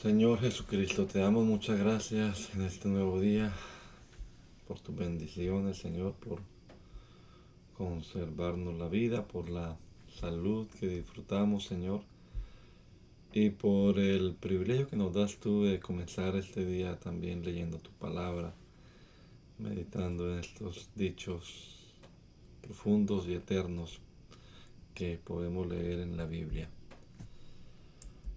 Señor Jesucristo, te damos muchas gracias en este nuevo día por tus bendiciones, Señor, por conservarnos la vida, por la salud que disfrutamos, Señor, y por el privilegio que nos das tú de comenzar este día también leyendo tu palabra, meditando en estos dichos profundos y eternos que podemos leer en la Biblia.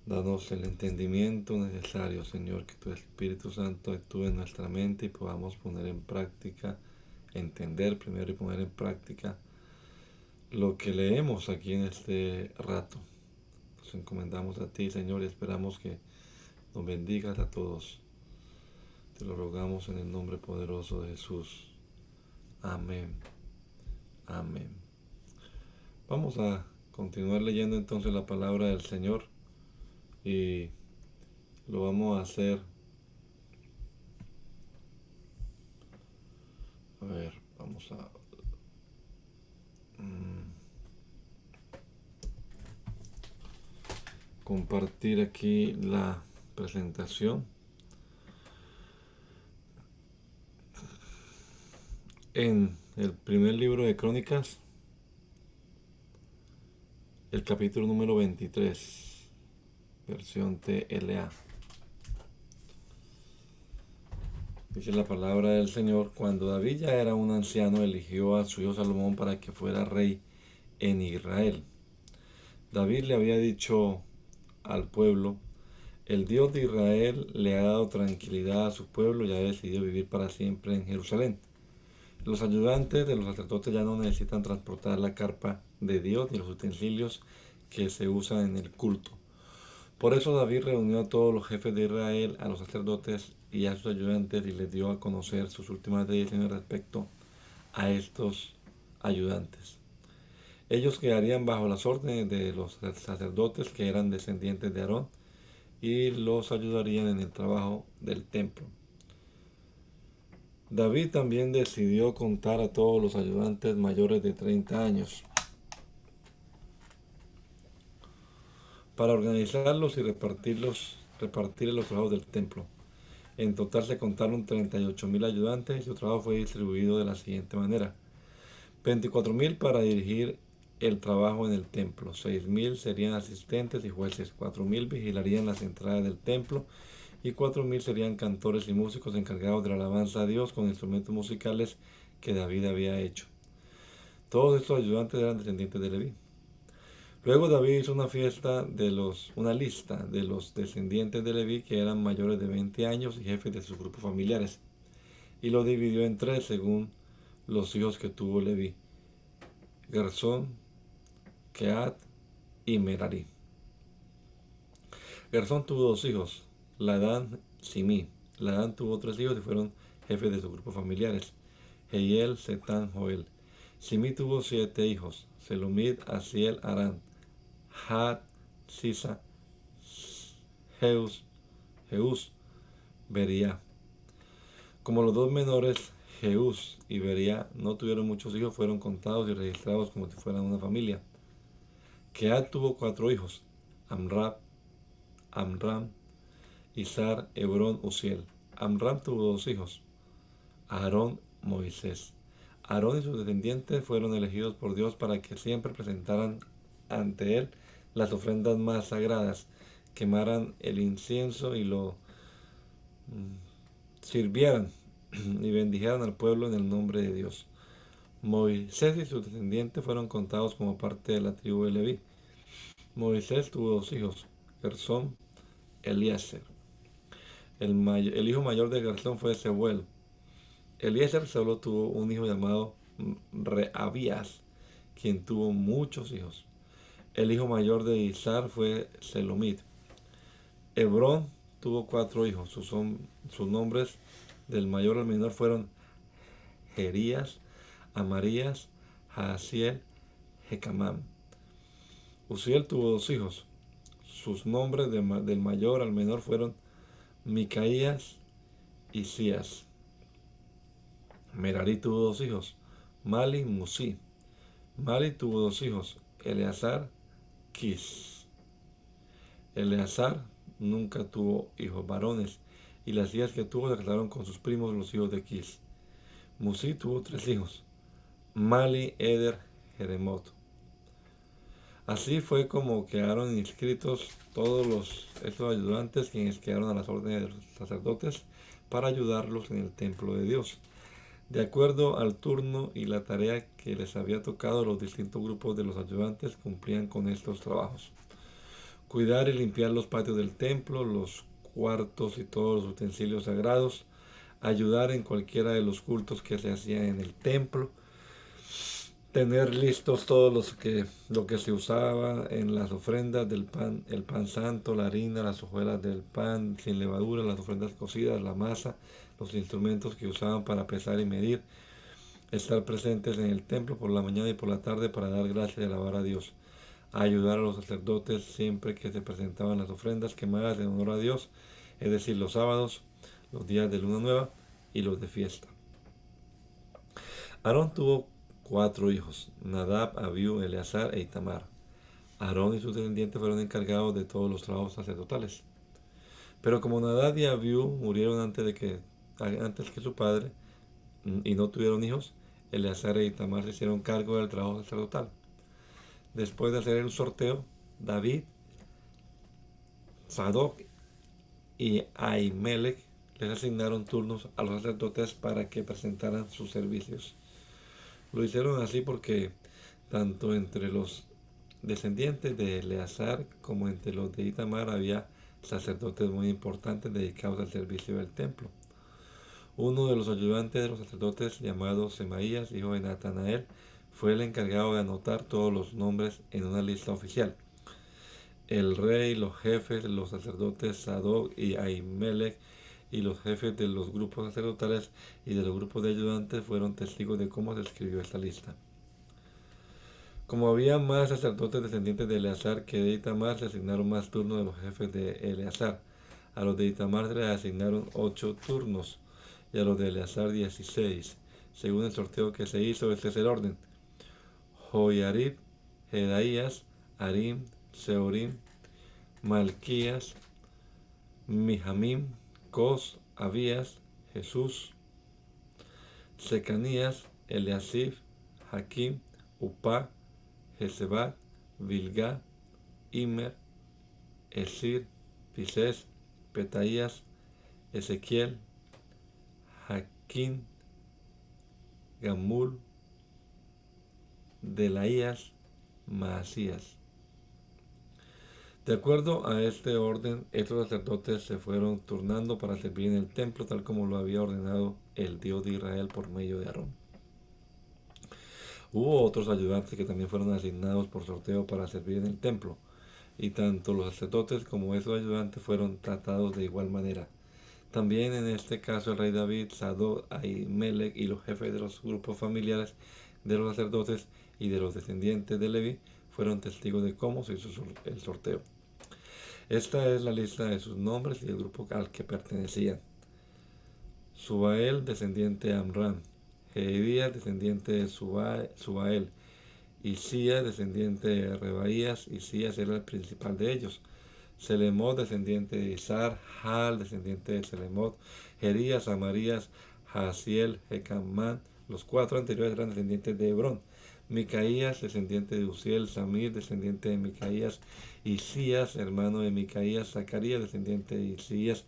Danos el entendimiento necesario, Señor, que tu Espíritu Santo actúe en nuestra mente y podamos poner en práctica, entender primero y poner en práctica lo que leemos aquí en este rato. Nos encomendamos a ti, Señor, y esperamos que nos bendigas a todos. Te lo rogamos en el nombre poderoso de Jesús. Amén. Amén. Vamos a continuar leyendo entonces la palabra del Señor y lo vamos a hacer. A ver, vamos a compartir aquí la presentación. En el primer libro de Crónicas, el capítulo número 23, versión TLA. Dice la palabra del Señor: cuando David ya era un anciano, eligió a su hijo Salomón para que fuera rey en Israel. David le había dicho al pueblo: el Dios de Israel le ha dado tranquilidad a su pueblo y ha decidido vivir para siempre en Jerusalén. Los ayudantes de los sacerdotes ya no necesitan transportar la carpa de Dios ni los utensilios que se usan en el culto. Por eso David reunió a todos los jefes de Israel, a los sacerdotes y a sus ayudantes, y les dio a conocer sus últimas decisiones respecto a estos ayudantes. Ellos quedarían bajo las órdenes de los sacerdotes, que eran descendientes de Aarón, y los ayudarían en el trabajo del templo. David también decidió contar a todos los ayudantes mayores de 30 años para organizarlos y repartirles los trabajos del templo. En total se contaron 38.000 ayudantes y su trabajo fue distribuido de la siguiente manera: 24.000 para dirigir el trabajo en el templo, 6.000 serían asistentes y jueces, 4.000 vigilarían las entradas del templo y 4.000 serían cantores y músicos encargados de la alabanza a Dios con instrumentos musicales que David había hecho. Todos estos ayudantes eran descendientes de Leví. Luego David hizo una lista de los descendientes de Leví que eran mayores de 20 años y jefes de sus grupos familiares, y lo dividió en tres según los hijos que tuvo Leví: Gersón, Keat y Merari. Gersón tuvo dos hijos, Ladán y Simí. Ladán tuvo tres hijos y fueron jefes de sus grupos familiares: Jehiel, Setán, Joel. Simí tuvo 7 hijos: Selomit, Asiel, Arán, Had, Sisa, Jeús, Bería. Como los dos menores, Jeús y Bería, no tuvieron muchos hijos, fueron contados y registrados como si fueran una familia. Keat tuvo 4 hijos: Amram, Izar, Hebrón, Uziel. Amram tuvo 2 hijos: Aarón, Moisés. Aarón y sus descendientes fueron elegidos por Dios para que siempre presentaran ante él las ofrendas más sagradas, quemaran el incienso y lo sirvieran y bendijeran al pueblo en el nombre de Dios. Moisés y sus descendientes fueron contados como parte de la tribu de Leví. Moisés tuvo 2 hijos: Gersón, Eliezer. El hijo mayor de Gersón fue Seuel. Eliezer solo tuvo un hijo llamado Rehabías, quien tuvo muchos hijos. El hijo mayor de Izar fue Selomit. Hebrón tuvo 4 hijos. Sus nombres del mayor al menor fueron Jerías, Amarías, Jaasiel, Jecamam. Uziel tuvo 2 hijos. Sus nombres del mayor al menor fueron Micaías y Sías. Merari tuvo 2 hijos: Mali y Musí. Mali tuvo 2 hijos: Eleazar, Quis. Eleazar nunca tuvo hijos varones, y las hijas que tuvo se casaron con sus primos, los hijos de Quis. Musi tuvo 3 hijos, Mali, Eder, Jeremot. Así fue como quedaron inscritos todos estos ayudantes, quienes quedaron a las órdenes de los sacerdotes para ayudarlos en el templo de Dios. De acuerdo al turno y la tarea que les había tocado, los distintos grupos de los ayudantes cumplían con estos trabajos: cuidar y limpiar los patios del templo, los cuartos y todos los utensilios sagrados, ayudar en cualquiera de los cultos que se hacían en el templo, tener listos todos lo que se usaba en las ofrendas del pan, el pan santo, la harina, las hojuelas del pan sin levadura, las ofrendas cocidas, la masa, los instrumentos que usaban para pesar y medir, estar presentes en el templo por la mañana y por la tarde para dar gracias y alabar a Dios, ayudar a los sacerdotes siempre que se presentaban las ofrendas quemadas en honor a Dios, es decir, los sábados, los días de luna nueva y los de fiesta. Aarón tuvo 4 hijos: Nadab, Abiú, Eleazar e Itamar. Aarón y sus descendientes fueron encargados de todos los trabajos sacerdotales. Pero como Nadab y Abiú murieron antes que su padre y no tuvieron hijos, Eleazar e Itamar se hicieron cargo del trabajo sacerdotal. Después de hacer el sorteo, David, Sadoc y Ahimelech les asignaron turnos a los sacerdotes para que presentaran sus servicios. Lo hicieron así porque tanto entre los descendientes de Eleazar como entre los de Itamar había sacerdotes muy importantes dedicados al servicio del templo. Uno de los ayudantes de los sacerdotes, llamado Semaías, hijo de Natanael, fue el encargado de anotar todos los nombres en una lista oficial. El rey, los jefes, los sacerdotes Sadoc y Ahimelech y los jefes de los grupos sacerdotales y de los grupos de ayudantes fueron testigos de cómo se escribió esta lista. Como había más sacerdotes descendientes de Eleazar que de Itamar, se asignaron más turnos de los jefes de Eleazar. A los de Itamar se les asignaron 8 turnos y a los de Eleazar 16. Según el sorteo que se hizo, este es el orden: Joiarib, Jedaías, Arim, Seorim, Malquías, Mijamim, Cos, Abías, Jesús, Secanías, Eliasib, Jaquim, Upá, Jezebad, Bilgá, Imer, Esir, Pisés, Petaías, Ezequiel, Jaquín, Gamul, Delaías, Maasías. De acuerdo a este orden, estos sacerdotes se fueron turnando para servir en el templo, tal como lo había ordenado el Dios de Israel por medio de Aarón. Hubo otros ayudantes que también fueron asignados por sorteo para servir en el templo, y tanto los sacerdotes como esos ayudantes fueron tratados de igual manera. También en este caso el rey David, Sadoc, Ahimelech y los jefes de los grupos familiares de los sacerdotes y de los descendientes de Leví fueron testigos de cómo se hizo el sorteo. Esta es la lista de sus nombres y el grupo al que pertenecían: Subael, descendiente de Amram; Jedías, descendiente de Subael; Isías, descendiente de Rebaías; Isías era el principal de ellos; Selemot, descendiente de Izar; Jal, descendiente de Selemot; Jerías, Amarías, Jaasiel, Jecamán. Los 4 anteriores eran descendientes de Hebrón. Micaías, descendiente de Uziel; Samir, descendiente de Micaías; Isías, hermano de Micaías; Zacarías, descendiente de Isías;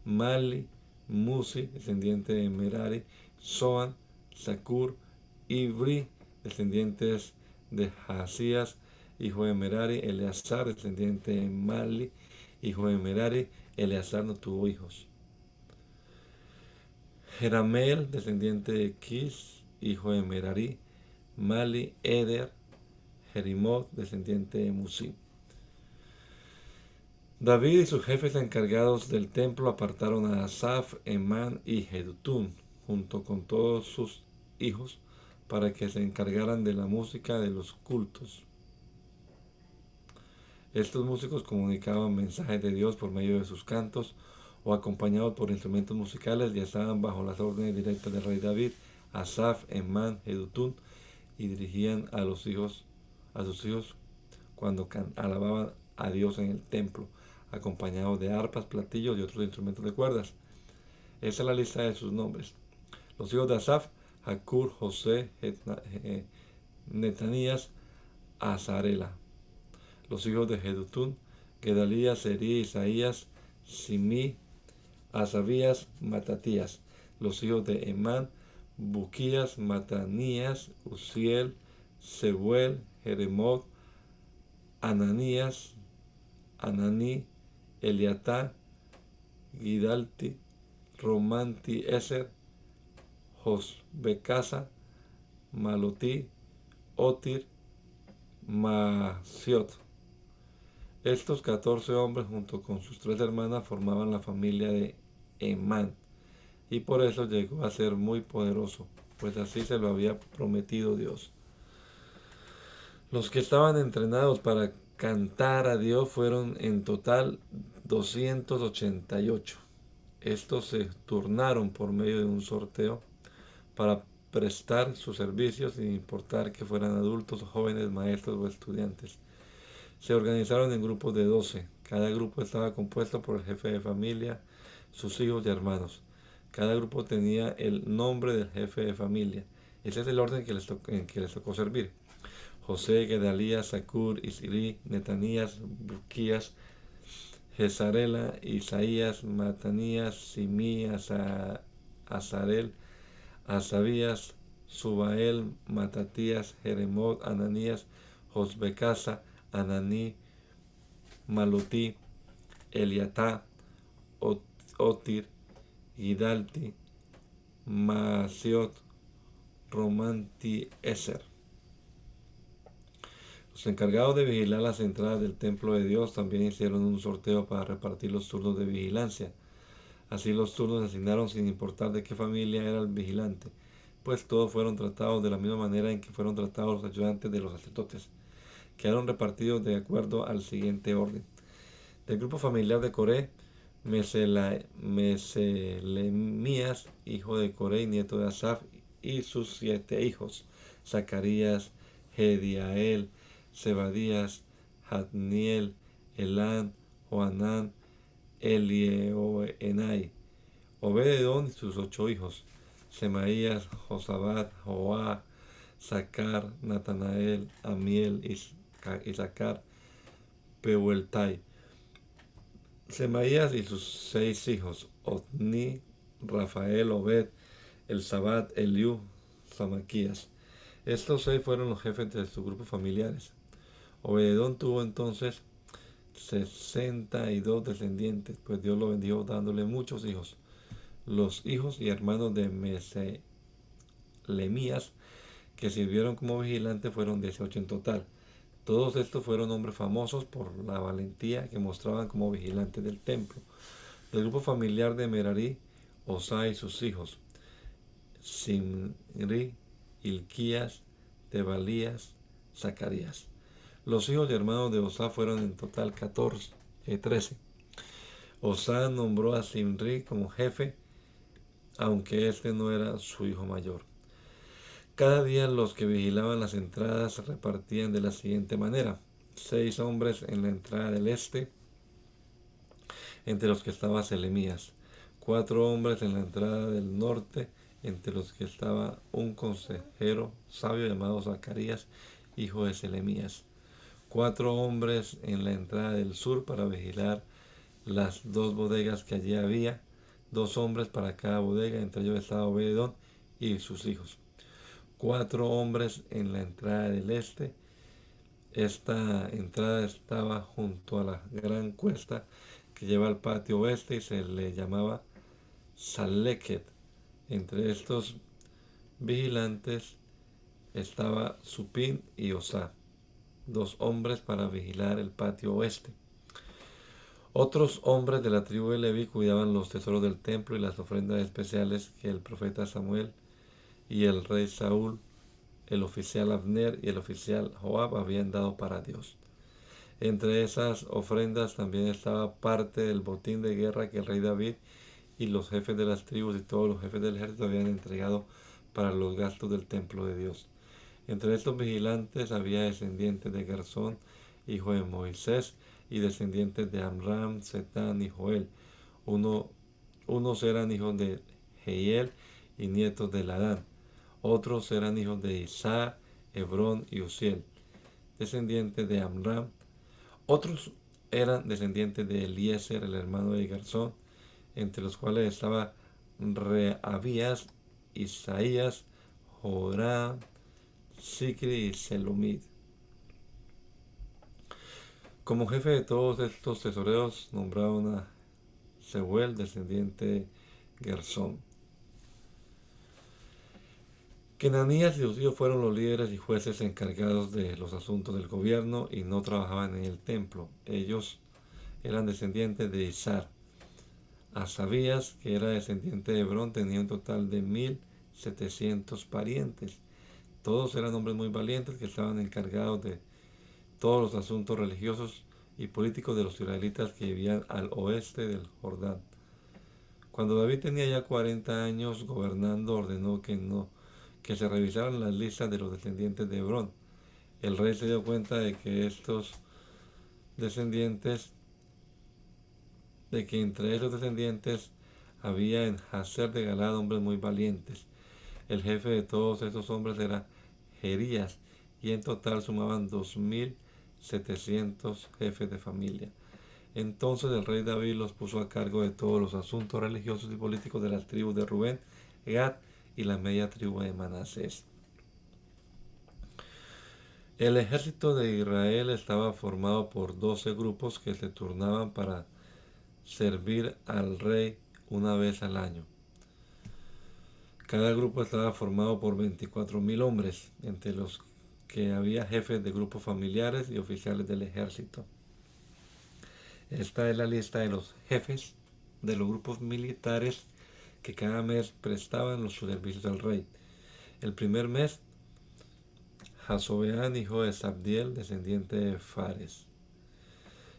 Mali, Musi, descendiente de Merari; Soan, Zacur, Ibri, descendientes de Jasías, hijo de Merari; Eleazar, descendiente de Mali, hijo de Merari. Eleazar no tuvo hijos. Jerameel, descendiente de Quis, hijo de Merari; Mali, Eder, Jerimot, descendiente de Musi. David y sus jefes encargados del templo apartaron a Asaf, Emán y Jedutún, junto con todos sus hijos, para que se encargaran de la música de los cultos. Estos músicos comunicaban mensajes de Dios por medio de sus cantos o acompañados por instrumentos musicales, y estaban bajo las órdenes directas del rey David, Asaf, Emán, Jedutún, y dirigían a sus hijos cuando alababan a Dios en el templo, acompañados de arpas, platillos y otros instrumentos de cuerdas. Esa es la lista de sus nombres. Los hijos de Asaf: Jacur, José, Netanías, Azarela. Los hijos de Jedutún: Gedalías, Serí, Isaías, Simí, Asabías, Matatías. Los hijos de Emán: Buquías, Matanías, Uziel, Sebuel, Jeremot, Ananías, Ananí, Eliatá, Gidalti, Romanti, Eser, Josbecasa, Malotí, Otir, Maciot. Estos 14 hombres, junto con sus 3 hermanas, formaban la familia de Emán, y por eso llegó a ser muy poderoso, pues así se lo había prometido Dios. Los que estaban entrenados para cantar a Dios fueron en total 288. Estos se turnaron por medio de un sorteo para prestar sus servicios sin importar que fueran adultos, jóvenes, maestros o estudiantes. Se organizaron en grupos de 12. Cada grupo estaba compuesto por el jefe de familia, sus hijos y hermanos. Cada grupo tenía el nombre del jefe de familia. Ese es el orden en que les tocó servir. José, Gedalías, Zacur, Isiri, Netanías, Buquías, Jezarela, Isaías, Matanías, Simí, Azarel, Asabías, Subael, Matatías, Jeremot, Ananías, Josbecasa, Ananí, Malotí, Eliatá, Otir, Gidalti, Maciot, Romanti, Eser. Los encargados de vigilar las entradas del templo de Dios también hicieron un sorteo para repartir los turnos de vigilancia. Así los turnos se asignaron sin importar de qué familia era el vigilante, pues todos fueron tratados de la misma manera en que fueron tratados los ayudantes de los sacerdotes. Quedaron repartidos de acuerdo al siguiente orden. Del grupo familiar de Coré: Meselemías, hijo de Coré y nieto de Asaf, y sus 7 hijos: Zacarías, Jediael, Zebadías, Jatniel, Elán, Joanán, Eliehoenai. Obededón y sus 8 hijos: Semaías, Josabad, Joá, Zacar, Natanael, Amiel, Isaacar, Peueltai. Semaías y sus 6 hijos: Otni, Rafael, Obed, Elzabad, Eliú, Samaquías. Estos 6 fueron los jefes de sus grupos familiares. Obededón tuvo entonces 62 descendientes, pues Dios lo bendijo dándole muchos hijos. Los hijos y hermanos de Meselemías que sirvieron como vigilantes fueron 18 en total. Todos estos fueron hombres famosos por la valentía que mostraban como vigilantes del templo. Del grupo familiar de Merari: Osá y sus hijos: Simri, Hilquías, Tebalías, Zacarías. Los hijos y hermanos de Osá fueron en total 13. Osá nombró a Simri como jefe, aunque este no era su hijo mayor. Cada día los que vigilaban las entradas se repartían de la siguiente manera: 6 hombres en la entrada del este, entre los que estaba Selemías; 4 hombres en la entrada del norte, entre los que estaba un consejero sabio llamado Zacarías, hijo de Selemías; 4 hombres en la entrada del sur para vigilar las 2 bodegas que allí había, 2 hombres para cada bodega, entre ellos estaba Obededón y sus hijos; 4 hombres en la entrada del este. Esta entrada estaba junto a la gran cuesta que lleva al patio oeste y se le llamaba Saleket. Entre estos vigilantes estaba Supín y Osá, 2 hombres para vigilar el patio oeste. Otros hombres de la tribu de Leví cuidaban los tesoros del templo y las ofrendas especiales que el profeta Samuel y el rey Saúl, el oficial Abner y el oficial Joab habían dado para Dios. Entre esas ofrendas también estaba parte del botín de guerra que el rey David y los jefes de las tribus y todos los jefes del ejército habían entregado para los gastos del templo de Dios. Entre estos vigilantes había descendientes de Gersón, hijo de Moisés, y descendientes de Amram, Setán y Joel. Unos eran hijos de Jehiel y nietos de Ladán. Otros eran hijos de Isaac, Hebrón y Uziel, descendientes de Amram. Otros eran descendientes de Eliezer, el hermano de Garzón, entre los cuales estaba Rehabías, Isaías, Joram, Sicri y Selomid. Como jefe de todos estos tesoreros nombraron a Seuel, descendiente de Gersón. Kenanías y sus hijos fueron los líderes y jueces encargados de los asuntos del gobierno y no trabajaban en el templo. Ellos eran descendientes de Isar. Asabías, que era descendiente de Hebrón, tenía un total de 1700 parientes. Todos eran hombres muy valientes que estaban encargados de todos los asuntos religiosos y políticos de los israelitas que vivían al oeste del Jordán. Cuando David tenía ya 40 años gobernando, ordenó que se revisaran las listas de los descendientes de Hebrón. El rey se dio cuenta de que entre esos descendientes había en Jazer de Galad hombres muy valientes. El jefe de todos estos hombres era Jerías, y en total sumaban 2700 jefes de familia. Entonces el rey David los puso a cargo de todos los asuntos religiosos y políticos de las tribus de Rubén, Gad y la media tribu de Manasés. El ejército de Israel estaba formado por 12 grupos que se turnaban para servir al rey una vez al año. Cada grupo estaba formado por 24,000 hombres, entre los que había jefes de grupos familiares y oficiales del ejército. Esta es la lista de los jefes de los grupos militares que cada mes prestaban los servicios al rey. El primer mes, Jasobeán, hijo de Sabdiel, descendiente de Fares.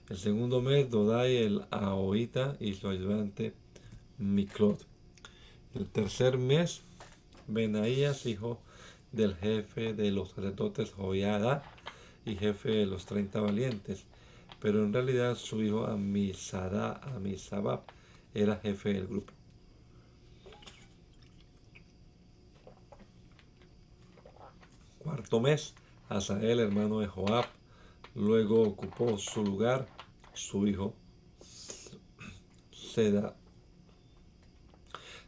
El segundo mes, Dodai el Ahoita y su ayudante Miclot. El tercer mes, Benaías, hijo del jefe de los sacerdotes Joiada y jefe de los 30 valientes, pero en realidad su hijo Amisabab era jefe del grupo. Cuarto mes, Asael, hermano de Joab, luego ocupó su lugar su hijo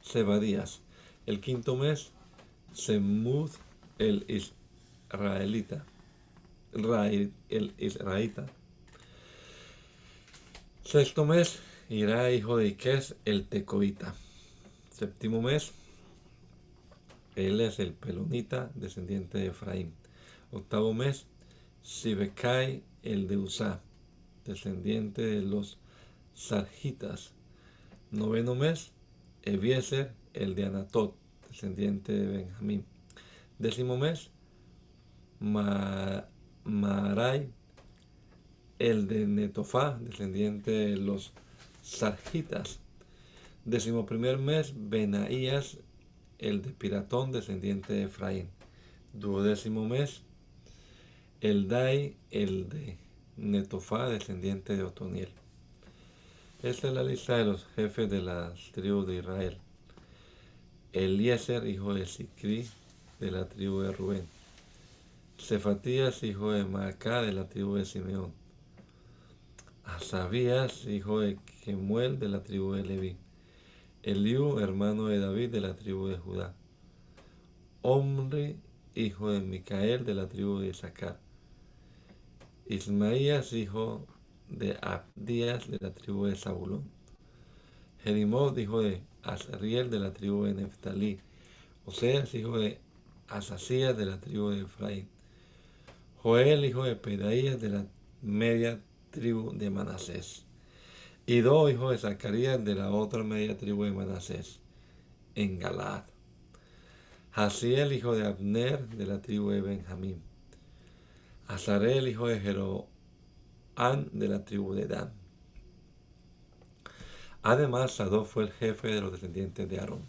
Zebadías. El quinto mes, Semud el israelita. Sexto mes, Ira, hijo de Iques, el tecoita. Séptimo mes, él es el pelonita, descendiente de Efraín. Octavo mes, Sibecai, el de Usá, descendiente de los sarjitas. Noveno mes, Ebiezer, el de Anatot, descendiente de Benjamín. Décimo mes, Marai, el de Netofá, descendiente de los sarjitas. 11º mes, Benaías, el de Piratón, descendiente de Efraín. 12º mes, Eldai, el de Netofá, descendiente de Otoniel. Esta es la lista de los jefes de las tribus de Israel. Eliezer, hijo de Sicri, de la tribu de Rubén. Cefatías, hijo de Maacá, de la tribu de Simeón. Asabías, hijo de Kemuel, de la tribu de Leví. Eliú, hermano de David, de la tribu de Judá. Omri, hijo de Micael, de la tribu de Isaacar. Ismaías, hijo de Abdías, de la tribu de Zabulón. Jerimot, hijo de Azriel, de la tribu de Neftalí. Oseas, hijo de Asasías, de la tribu de Efraín. Joel, hijo de Pedaías, de la media tribu de Manasés. Idó, hijo de Zacarías, de la otra media tribu de Manasés, en Galaad. Jaziel, hijo de Abner, de la tribu de Benjamín. Azarel, hijo de Jeroán, de la tribu de Dan. Además, Sadoc fue el jefe de los descendientes de Aarón.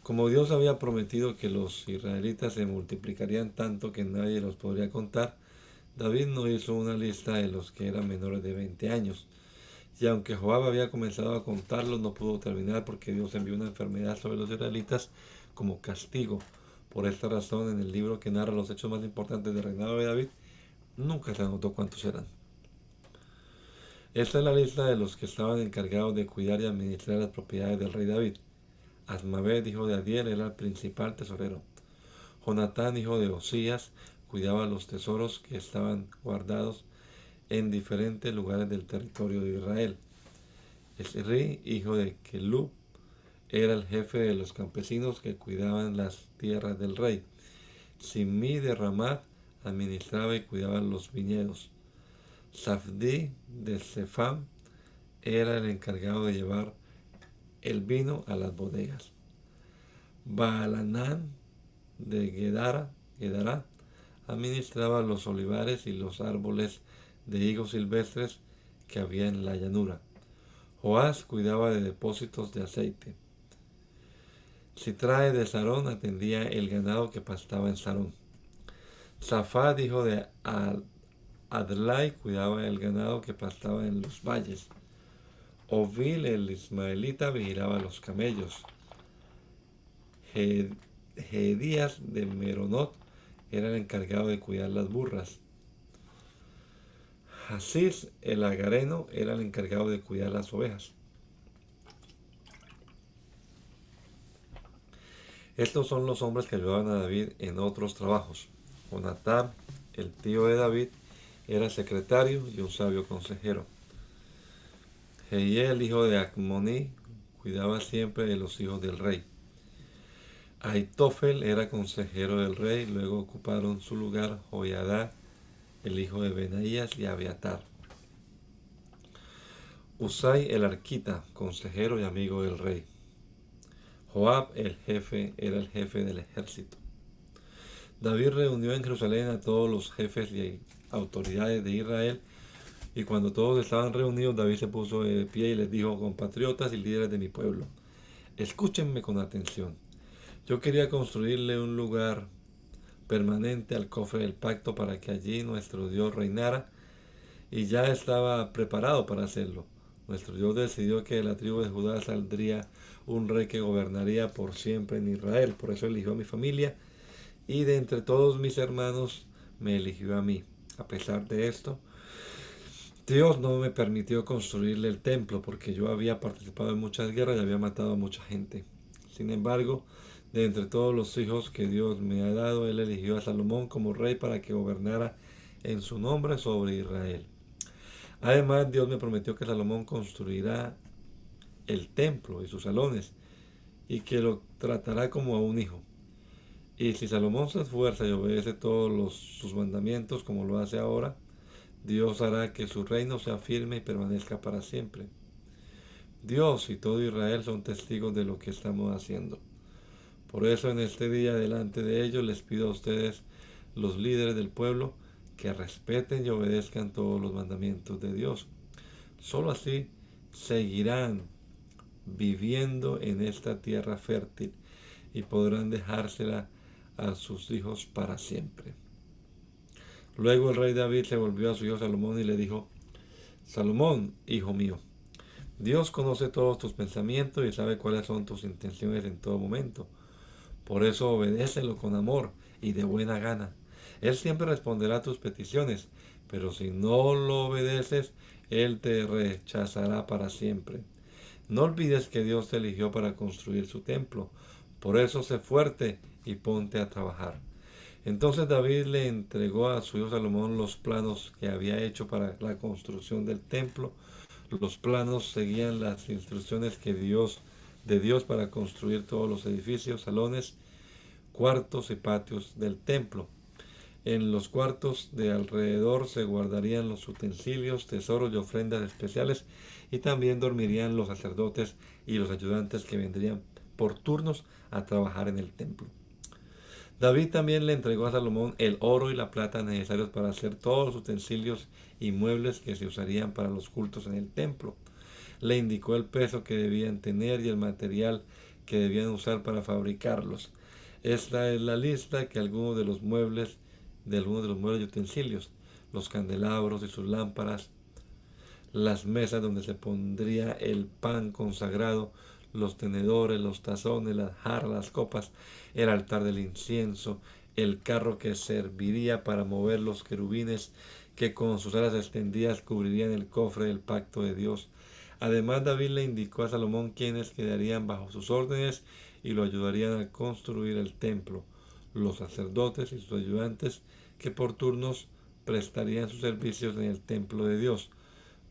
Como Dios había prometido que los israelitas se multiplicarían tanto que nadie los podría contar, David no hizo una lista de los que eran menores de 20 años, y aunque Joab había comenzado a contarlos, no pudo terminar porque Dios envió una enfermedad sobre los israelitas como castigo. Por esta razón, en el libro que narra los hechos más importantes del reinado de David, nunca se anotó cuántos eran. Esta es la lista de los que estaban encargados de cuidar y administrar las propiedades del rey David. Asmaved, hijo de Adiel, era el principal tesorero. Jonatán, hijo de Osías, cuidaba los tesoros que estaban guardados en diferentes lugares del territorio de Israel. Esri, hijo de Kelub, era el jefe de los campesinos que cuidaban las tierras del rey. Simí de Ramat administraba y cuidaba los viñedos. Safdi de Sefam era el encargado de llevar el vino a las bodegas. Baalanán de Gedará administraba los olivares y los árboles de higos silvestres que había en la llanura. Joás cuidaba de depósitos de aceite. Sitrae de Sarón atendía el ganado que pastaba en Sarón. Safad, hijo de Adlai, cuidaba el ganado que pastaba en los valles. Ovil, el ismaelita, vigilaba los camellos. Gedías de Meronot era el encargado de cuidar las burras. Hasís, el agareno, era el encargado de cuidar las ovejas. Estos son los hombres que ayudaban a David en otros trabajos. Jonatán, el tío de David, era secretario y un sabio consejero. Jehiel, hijo de Acmoní, cuidaba siempre de los hijos del rey. Aitofel era consejero del rey, luego ocuparon su lugar Joiadá, el hijo de Benaías, y Abiatar. Usai el arquita, consejero y amigo del rey. Joab, el jefe, era el jefe del ejército. David reunió en Jerusalén a todos los jefes y autoridades de Israel, y cuando todos estaban reunidos, David se puso de pie y les dijo: compatriotas y líderes de mi pueblo, escúchenme con atención. Yo quería construirle un lugar permanente al cofre del pacto para que allí nuestro Dios reinara, y ya estaba preparado para hacerlo. Nuestro Dios decidió que de la tribu de Judá saldría un rey que gobernaría por siempre en Israel. Por eso eligió a mi familia y de entre todos mis hermanos me eligió a mí. A pesar de esto, Dios no me permitió construirle el templo porque yo había participado en muchas guerras y había matado a mucha gente. Sin embargo, de entre todos los hijos que Dios me ha dado, Él eligió a Salomón como rey para que gobernara en su nombre sobre Israel. Además, Dios me prometió que Salomón construirá el templo y sus salones y que lo tratará como a un hijo. Y si Salomón se esfuerza y obedece todos sus mandamientos como lo hace ahora, Dios hará que su reino sea firme y permanezca para siempre. Dios y todo Israel son testigos de lo que estamos haciendo. Por eso en este día delante de ellos les pido a ustedes, los líderes del pueblo, que respeten y obedezcan todos los mandamientos de Dios. Solo así seguirán viviendo en esta tierra fértil y podrán dejársela a sus hijos para siempre. Luego el rey David se volvió a su hijo Salomón y le dijo: Salomón, hijo mío, Dios conoce todos tus pensamientos y sabe cuáles son tus intenciones en todo momento. Por eso obedécelo con amor y de buena gana. Él siempre responderá a tus peticiones, pero si no lo obedeces, Él te rechazará para siempre. No olvides que Dios te eligió para construir su templo. Por eso sé fuerte y ponte a trabajar. Entonces David le entregó a su hijo Salomón los planos que había hecho para la construcción del templo. Los planos seguían las instrucciones de Dios para construir todos los edificios, salones, cuartos y patios del templo. En los cuartos de alrededor se guardarían los utensilios, tesoros y ofrendas especiales, y también dormirían los sacerdotes y los ayudantes que vendrían por turnos a trabajar en el templo. David también le entregó a Salomón el oro y la plata necesarios para hacer todos los utensilios y muebles que se usarían para los cultos en el templo. Le indicó el peso que debían tener y el material que debían usar para fabricarlos. Esta es la lista de algunos de los muebles y utensilios: los candelabros y sus lámparas, las mesas donde se pondría el pan consagrado, los tenedores, los tazones, las jarras, las copas, el altar del incienso, el carro que serviría para mover los querubines que con sus alas extendidas cubrirían el cofre del pacto de Dios. Además, David le indicó a Salomón quienes quedarían bajo sus órdenes y lo ayudarían a construir el templo, los sacerdotes y sus ayudantes que por turnos prestarían sus servicios en el templo de Dios,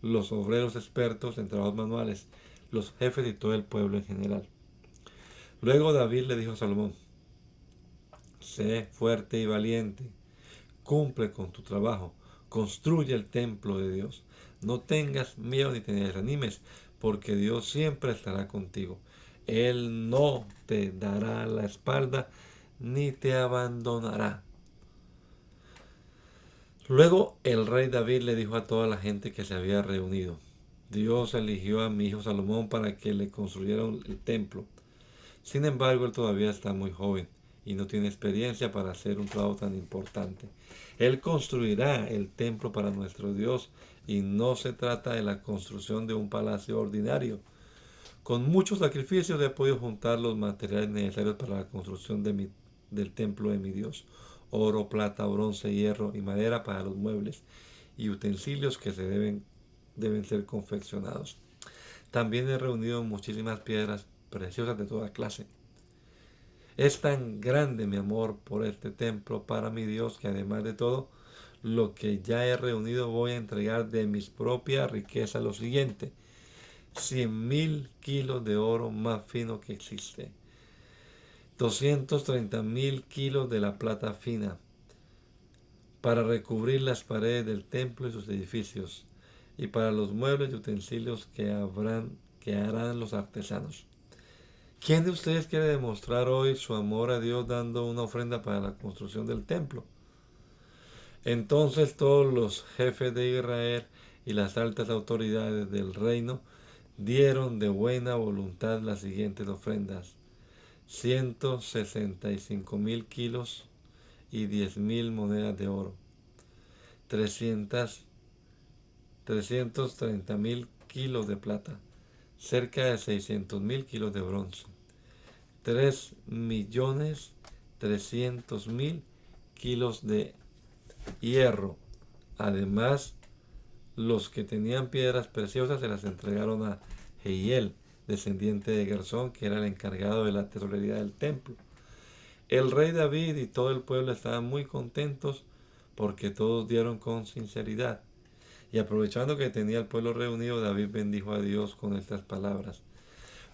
los obreros expertos en trabajos manuales, los jefes y todo el pueblo en general. Luego David le dijo a Salomón: sé fuerte y valiente, cumple con tu trabajo, construye el templo de Dios. No tengas miedo ni te desanimes, porque Dios siempre estará contigo. Él no te dará la espalda ni te abandonará. Luego el rey David le dijo a toda la gente que se había reunido: Dios eligió a mi hijo Salomón para que le construyera el templo. Sin embargo, él todavía está muy joven y no tiene experiencia para hacer un trabajo tan importante. Él construirá el templo para nuestro Dios y no se trata de la construcción de un palacio ordinario. Con muchos sacrificios he podido juntar los materiales necesarios para la construcción del templo de mi Dios: oro, plata, bronce, hierro y madera para los muebles y utensilios que deben ser confeccionados. También he reunido muchísimas piedras preciosas de toda clase. Es tan grande mi amor por este templo para mi Dios que además de todo lo que ya he reunido voy a entregar de mis propias riquezas lo siguiente: 100.000 kilos de oro más fino que existe, 230.000 kilos de la plata fina para recubrir las paredes del templo y sus edificios, y para los muebles y utensilios que harán los artesanos. ¿Quién de ustedes quiere demostrar hoy su amor a Dios dando una ofrenda para la construcción del templo? Entonces todos los jefes de Israel y las altas autoridades del reino dieron de buena voluntad las siguientes ofrendas: 165.000 kilos y 10.000 monedas de oro, 330.000 kilos de plata, cerca de 600.000 kilos de bronce, 3.300.000 kilos de hierro. Además, los que tenían piedras preciosas se las entregaron a Jehiel, descendiente de Gersón, que era el encargado de la tesorería del templo. El rey David y todo el pueblo estaban muy contentos porque todos dieron con sinceridad. Y aprovechando que tenía el pueblo reunido, David bendijo a Dios con estas palabras: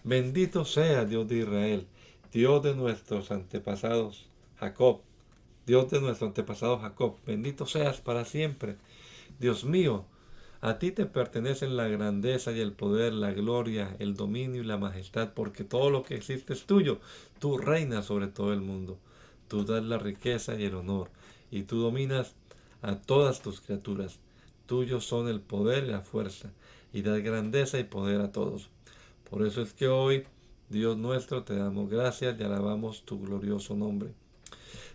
bendito sea Dios de Israel, Dios de nuestros antepasados Jacob, Dios de nuestro antepasado Jacob, bendito seas para siempre. Dios mío, a ti te pertenecen la grandeza y el poder, la gloria, el dominio y la majestad, porque todo lo que existe es tuyo. Tú reinas sobre todo el mundo. Tú das la riqueza y el honor, y tú dominas a todas tus criaturas. Tuyos son el poder y la fuerza, y das grandeza y poder a todos. Por eso es que hoy, Dios nuestro, te damos gracias y alabamos tu glorioso nombre.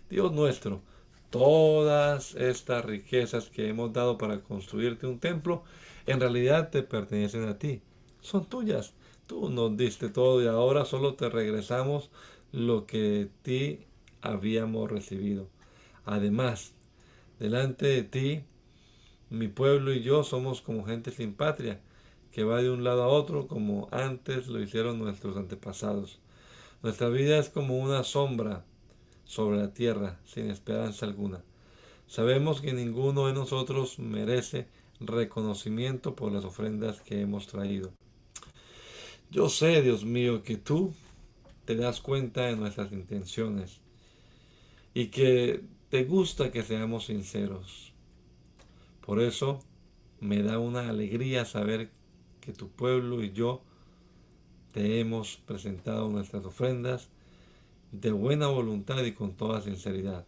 Dios nuestro, todas estas riquezas que hemos dado para construirte un templo, en realidad te pertenecen a ti, son tuyas. Tú nos diste todo y ahora solo te regresamos lo que de ti habíamos recibido. Además, delante de ti, mi pueblo y yo somos como gente sin patria, que va de un lado a otro como antes lo hicieron nuestros antepasados. Nuestra vida es como una sombra sobre la tierra, sin esperanza alguna. Sabemos que ninguno de nosotros merece reconocimiento por las ofrendas que hemos traído. Yo sé, Dios mío, que tú te das cuenta de nuestras intenciones y que te gusta que seamos sinceros. Por eso me da una alegría saber que tu pueblo y yo te hemos presentado nuestras ofrendas de buena voluntad y con toda sinceridad.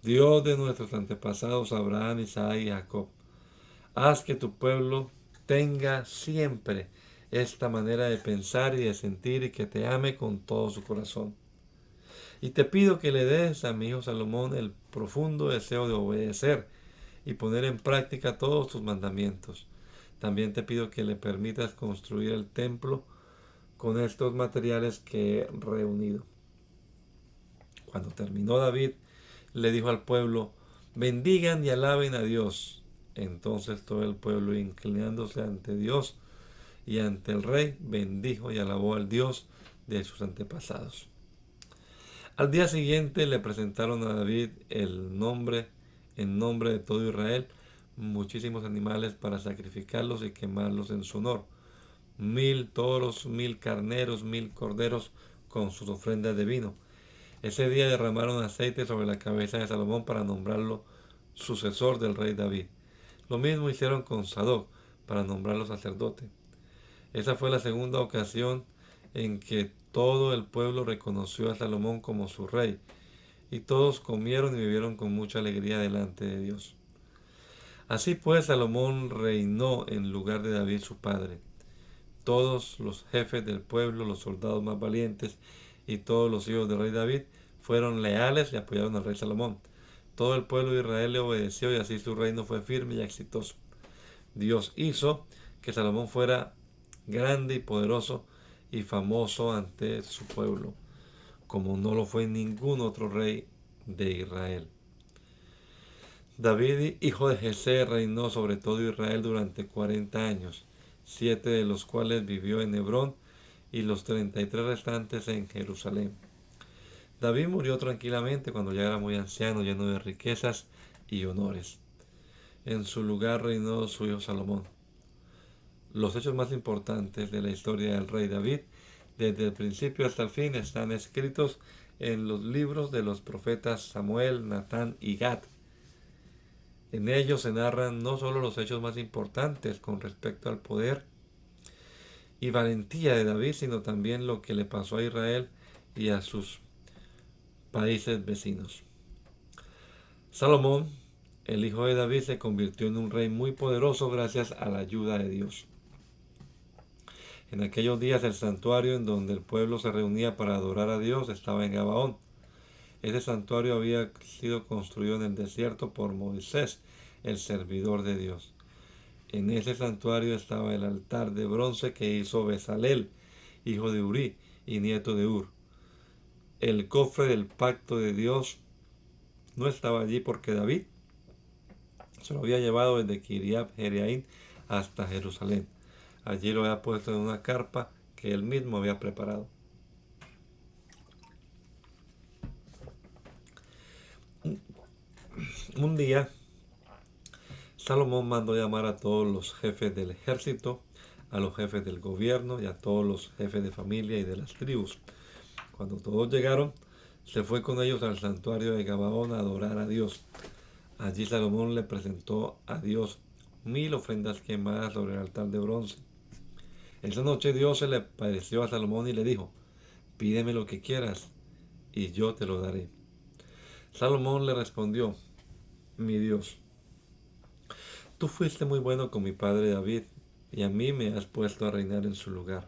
Dios de nuestros antepasados Abraham, Isaac y Jacob, haz que tu pueblo tenga siempre esta manera de pensar y de sentir y que te ame con todo su corazón. Y te pido que le des a mi hijo Salomón el profundo deseo de obedecer y poner en práctica todos tus mandamientos. También te pido que le permitas construir el templo con estos materiales que he reunido. Cuando terminó David, le dijo al pueblo: bendigan y alaben a Dios. Entonces todo el pueblo, inclinándose ante Dios y ante el rey, bendijo y alabó al Dios de sus antepasados. Al día siguiente le presentaron a David en nombre de todo Israel muchísimos animales para sacrificarlos y quemarlos en su honor: 1000 toros, 1000 carneros, 1000 corderos, con sus ofrendas de vino. Ese día derramaron aceite sobre la cabeza de Salomón para nombrarlo sucesor del rey David. Lo mismo hicieron con Sadoc para nombrarlo sacerdote. Esa fue la segunda ocasión en que todo el pueblo reconoció a Salomón como su rey, y todos comieron y bebieron con mucha alegría delante de Dios. Así pues, Salomón reinó en lugar de David su padre. Todos los jefes del pueblo, los soldados más valientes y todos los hijos del rey David fueron leales y apoyaron al rey Salomón. Todo el pueblo de Israel le obedeció y así su reino fue firme y exitoso. Dios hizo que Salomón fuera grande y poderoso y famoso ante su pueblo, como no lo fue ningún otro rey de Israel. David, hijo de Jesé, reinó sobre todo Israel durante 40 años, 7 de los cuales vivió en Hebrón y los 33 restantes en Jerusalén. David murió tranquilamente cuando ya era muy anciano, lleno de riquezas y honores. En su lugar reinó su hijo Salomón. Los hechos más importantes de la historia del rey David, desde el principio hasta el fin, están escritos en los libros de los profetas Samuel, Natán y Gad. En ellos se narran no solo los hechos más importantes con respecto al poder y valentía de David, sino también lo que le pasó a Israel y a sus países vecinos. Salomón, el hijo de David, se convirtió en un rey muy poderoso gracias a la ayuda de Dios. En aquellos días el santuario en donde el pueblo se reunía para adorar a Dios estaba en Gabaón. Ese santuario había sido construido en el desierto por Moisés, el servidor de Dios. En ese santuario estaba el altar de bronce que hizo Bezalel, hijo de Urí y nieto de Ur. El cofre del pacto de Dios no estaba allí porque David se lo había llevado desde Kiriat Jearim hasta Jerusalén. Allí lo había puesto en una carpa que él mismo había preparado. Un día, Salomón mandó llamar a todos los jefes del ejército, a los jefes del gobierno y a todos los jefes de familia y de las tribus. Cuando todos llegaron, se fue con ellos al santuario de Gabaón a adorar a Dios. Allí Salomón le presentó a Dios 1000 ofrendas quemadas sobre el altar de bronce. Esa noche Dios se le apareció a Salomón y le dijo: pídeme lo que quieras y yo te lo daré. Salomón le respondió: mi Dios, tú fuiste muy bueno con mi padre David y a mí me has puesto a reinar en su lugar.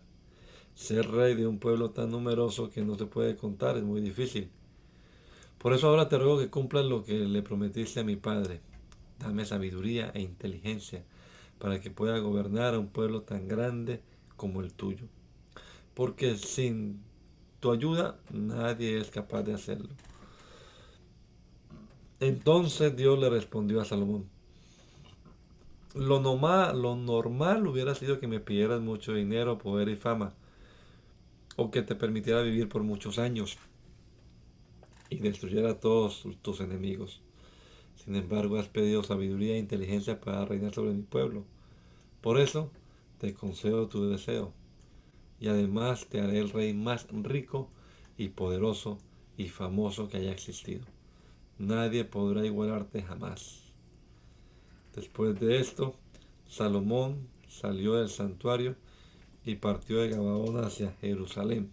Ser rey de un pueblo tan numeroso que no se puede contar es muy difícil. Por eso ahora te ruego que cumplas lo que le prometiste a mi padre. Dame sabiduría e inteligencia para que pueda gobernar a un pueblo tan grande como el tuyo. Porque sin tu ayuda nadie es capaz de hacerlo. Entonces Dios le respondió a Salomón: lo normal hubiera sido que me pidieras mucho dinero, poder y fama, o que te permitiera vivir por muchos años y destruyera a todos tus enemigos. Sin embargo, has pedido sabiduría e inteligencia para reinar sobre mi pueblo. Por eso te concedo tu deseo, y además te haré el rey más rico y poderoso y famoso que haya existido. Nadie podrá igualarte jamás. Después de esto, Salomón salió del santuario y partió de Gabaón hacia Jerusalén,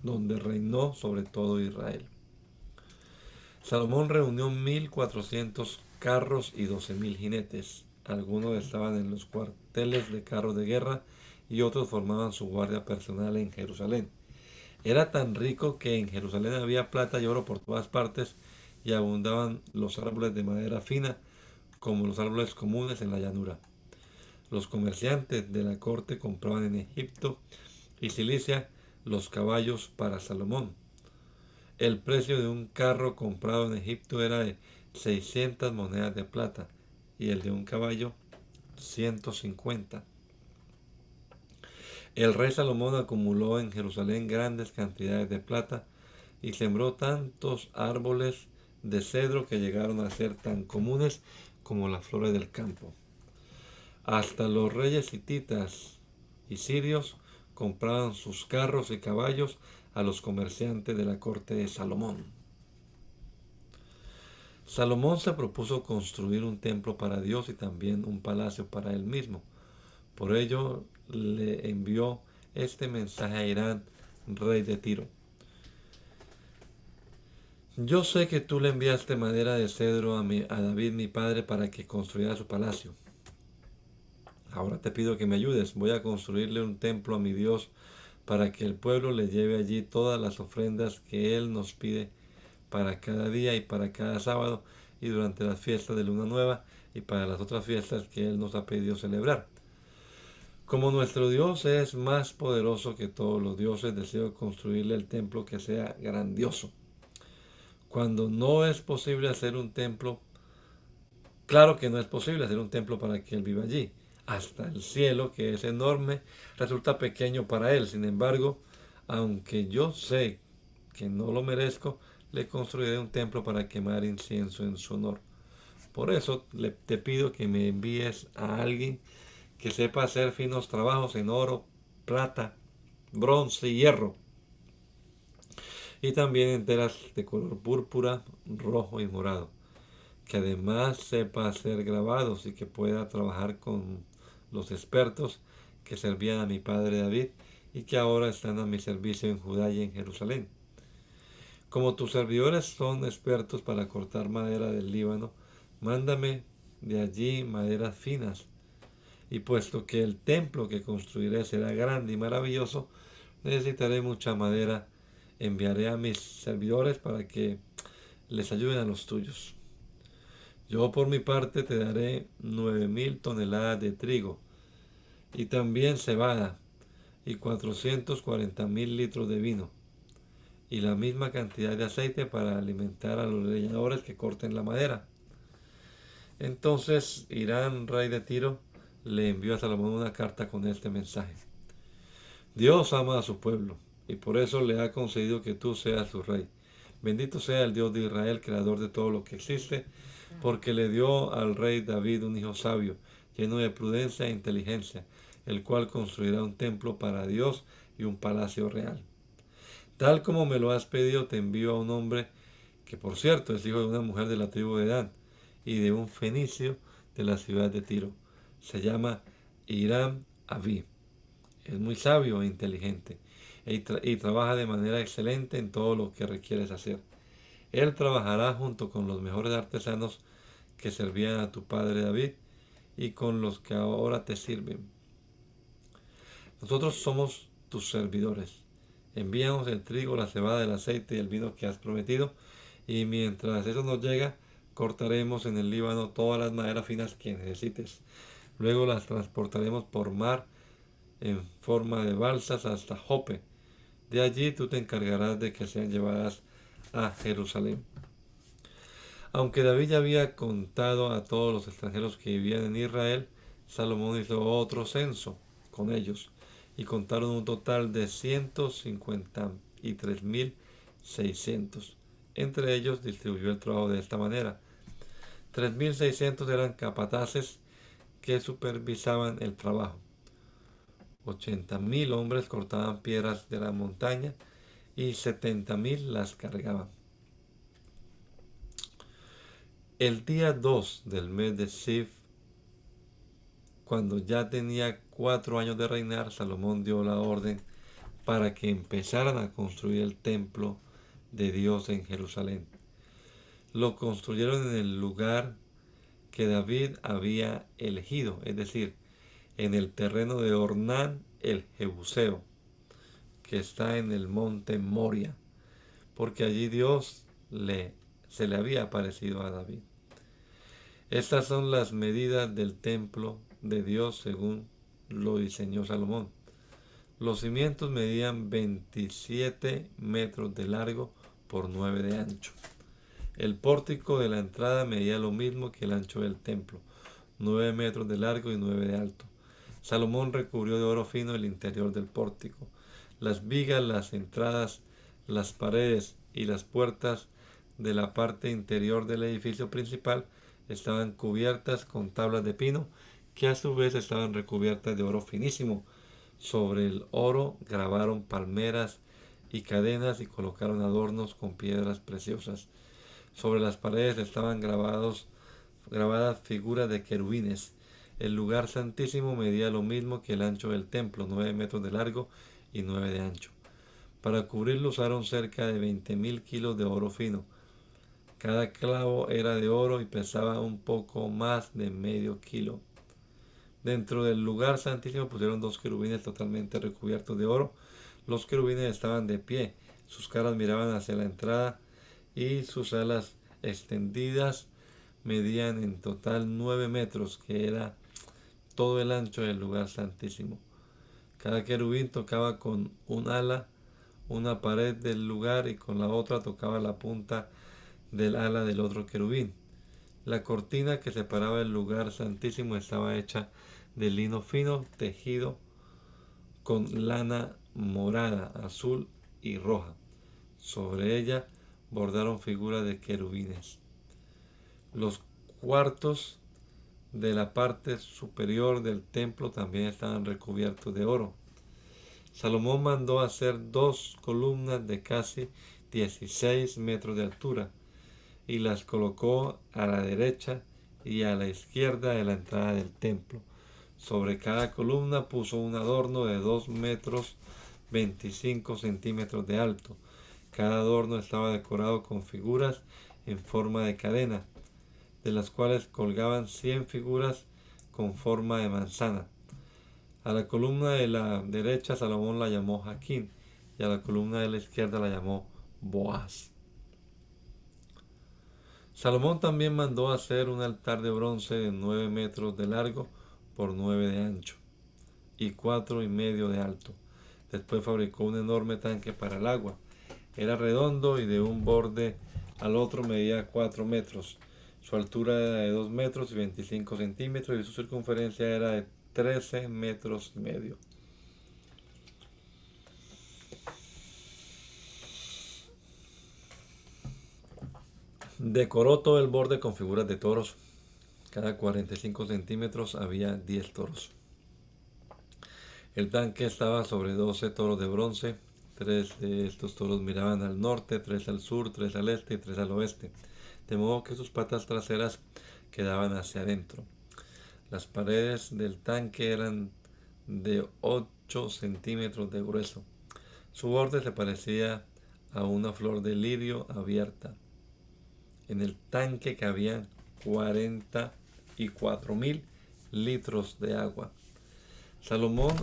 donde reinó sobre todo Israel. Salomón reunió 1400 carros y 12.000 jinetes. Algunos estaban en los cuarteles de carros de guerra y otros formaban su guardia personal en Jerusalén. Era tan rico que en Jerusalén había plata y oro por todas partes, y abundaban los árboles de madera fina como los árboles comunes en la llanura. Los comerciantes de la corte compraban en Egipto y Cilicia los caballos para Salomón. El precio de un carro comprado en Egipto era de 600 monedas de plata y el de un caballo 150. El rey Salomón acumuló en Jerusalén grandes cantidades de plata y sembró tantos árboles de cedro que llegaron a ser tan comunes como las flores del campo. Hasta los reyes hititas y sirios compraban sus carros y caballos a los comerciantes de la corte de Salomón. Salomón se propuso construir un templo para Dios y también un palacio para él mismo. Por ello le envió este mensaje a Irán, rey de Tiro. Yo sé que tú le enviaste madera de cedro a David mi padre para que construyera su palacio. Ahora te pido que me ayudes. Voy a construirle un templo a mi Dios para que el pueblo le lleve allí todas las ofrendas que Él nos pide para cada día y para cada sábado y durante las fiestas de Luna Nueva y para las otras fiestas que Él nos ha pedido celebrar. Como nuestro Dios es más poderoso que todos los dioses, deseo construirle el templo que sea grandioso. Cuando no es posible hacer un templo, claro que no es posible hacer un templo para que Él viva allí. Hasta el cielo, que es enorme, resulta pequeño para Él. Sin embargo, aunque yo sé que no lo merezco, le construiré un templo para quemar incienso en su honor. Por eso te pido que me envíes a alguien que sepa hacer finos trabajos en oro, plata, bronce y hierro, y también en telas de color púrpura, rojo y morado, que además sepa hacer grabados y que pueda trabajar con los expertos que servían a mi padre David y que ahora están a mi servicio en Judá y en Jerusalén. Como tus servidores son expertos para cortar madera del Líbano, mándame de allí maderas finas. Y puesto que el templo que construiré será grande y maravilloso, necesitaré mucha madera. Enviaré a mis servidores para que les ayuden a los tuyos. Yo por mi parte te daré 9.000 toneladas de trigo y también cebada y 440.000 litros de vino y la misma cantidad de aceite para alimentar a los leñadores que corten la madera. Entonces Irán, rey de Tiro, le envió a Salomón una carta con este mensaje. Dios ama a su pueblo y por eso le ha concedido que tú seas su rey. Bendito sea el Dios de Israel, creador de todo lo que existe, porque le dio al rey David un hijo sabio, lleno de prudencia e inteligencia, el cual construirá un templo para Dios y un palacio real. Tal como me lo has pedido, te envío a un hombre que, por cierto, es hijo de una mujer de la tribu de Dan y de un fenicio de la ciudad de Tiro. Se llama Hiram Abí. Es muy sabio e inteligente y trabaja de manera excelente en todo lo que requieres hacer. Él trabajará junto con los mejores artesanos que servían a tu padre David y con los que ahora te sirven. Nosotros somos tus servidores. Envíanos el trigo, la cebada, el aceite y el vino que has prometido, y mientras eso nos llega, cortaremos en el Líbano todas las maderas finas que necesites. Luego las transportaremos por mar en forma de balsas hasta Jope. De allí tú te encargarás de que sean llevadas a Jerusalén. Aunque David ya había contado a todos los extranjeros que vivían en Israel, Salomón hizo otro censo con ellos y contaron un total de 153.600. Entre ellos distribuyó el trabajo de esta manera. 3.600 eran capataces que supervisaban el trabajo. 80.000 hombres cortaban piedras de la montaña y 70.000 las cargaban. El día 2 del mes de Siv, cuando ya tenía 4 años de reinar, Salomón dio la orden para que empezaran a construir el templo de Dios en Jerusalén. Lo construyeron en el lugar que David había elegido, es decir, en el terreno de Ornán el Jebuseo, que está en el monte Moria, porque allí Dios le se le había aparecido a David. Estas son las medidas del templo de Dios según lo diseñó Salomón. Los cimientos medían 27 metros de largo por 9 de ancho. El pórtico de la entrada medía lo mismo que el ancho del templo, 9 metros de largo y 9 de alto. Salomón recubrió de oro fino el interior del pórtico. Las vigas, las entradas, las paredes y las puertas de la parte interior del edificio principal estaban cubiertas con tablas de pino, que a su vez estaban recubiertas de oro finísimo. Sobre el oro grabaron palmeras y cadenas y colocaron adornos con piedras preciosas. Sobre las paredes estaban grabadas figuras de querubines. El lugar santísimo medía lo mismo que el ancho del templo, 9 metros de largo y 9 de ancho. Para cubrirlo usaron cerca de 20.000 kilos de oro fino. Cada clavo era de oro y pesaba un poco más de medio kilo. Dentro del lugar santísimo pusieron 2 querubines totalmente recubiertos de oro. Los querubines estaban de pie, sus caras miraban hacia la entrada y sus alas extendidas medían en total 9 metros, que era todo el ancho del lugar santísimo. Cada querubín tocaba con un ala una pared del lugar y con la otra tocaba la punta del ala del otro querubín. La cortina que separaba el lugar santísimo estaba hecha de lino fino tejido con lana morada, azul y roja. Sobre ella bordaron figuras de querubines. Los cuartos de la parte superior del templo también estaban recubiertos de oro. Salomón mandó hacer 2 columnas de casi 16 metros de altura y las colocó a la derecha y a la izquierda de la entrada del templo. Sobre cada columna puso un adorno de 2 metros 25 centímetros de alto. Cada adorno estaba decorado con figuras en forma de cadena, de las cuales colgaban 100 figuras con forma de manzana. A la columna de la derecha Salomón la llamó Jaquín y a la columna de la izquierda la llamó Boaz. Salomón también mandó hacer un altar de bronce de 9 metros de largo por 9 de ancho y 4,5 de alto. Después fabricó un enorme tanque para el agua. Era redondo y de un borde al otro medía 4 metros. Su altura era de 2 metros y 25 centímetros y su circunferencia era de 13 metros y medio. Decoró todo el borde con figuras de toros. Cada 45 centímetros había 10 toros. El tanque estaba sobre 12 toros de bronce. 3 de estos toros miraban al norte, 3 al sur, 3 al este y 3 al oeste, de modo que sus patas traseras quedaban hacia adentro. Las paredes del tanque eran de 8 centímetros de grueso. Su borde se parecía a una flor de lirio abierta. En el tanque cabían 44.000 litros de agua. Salomón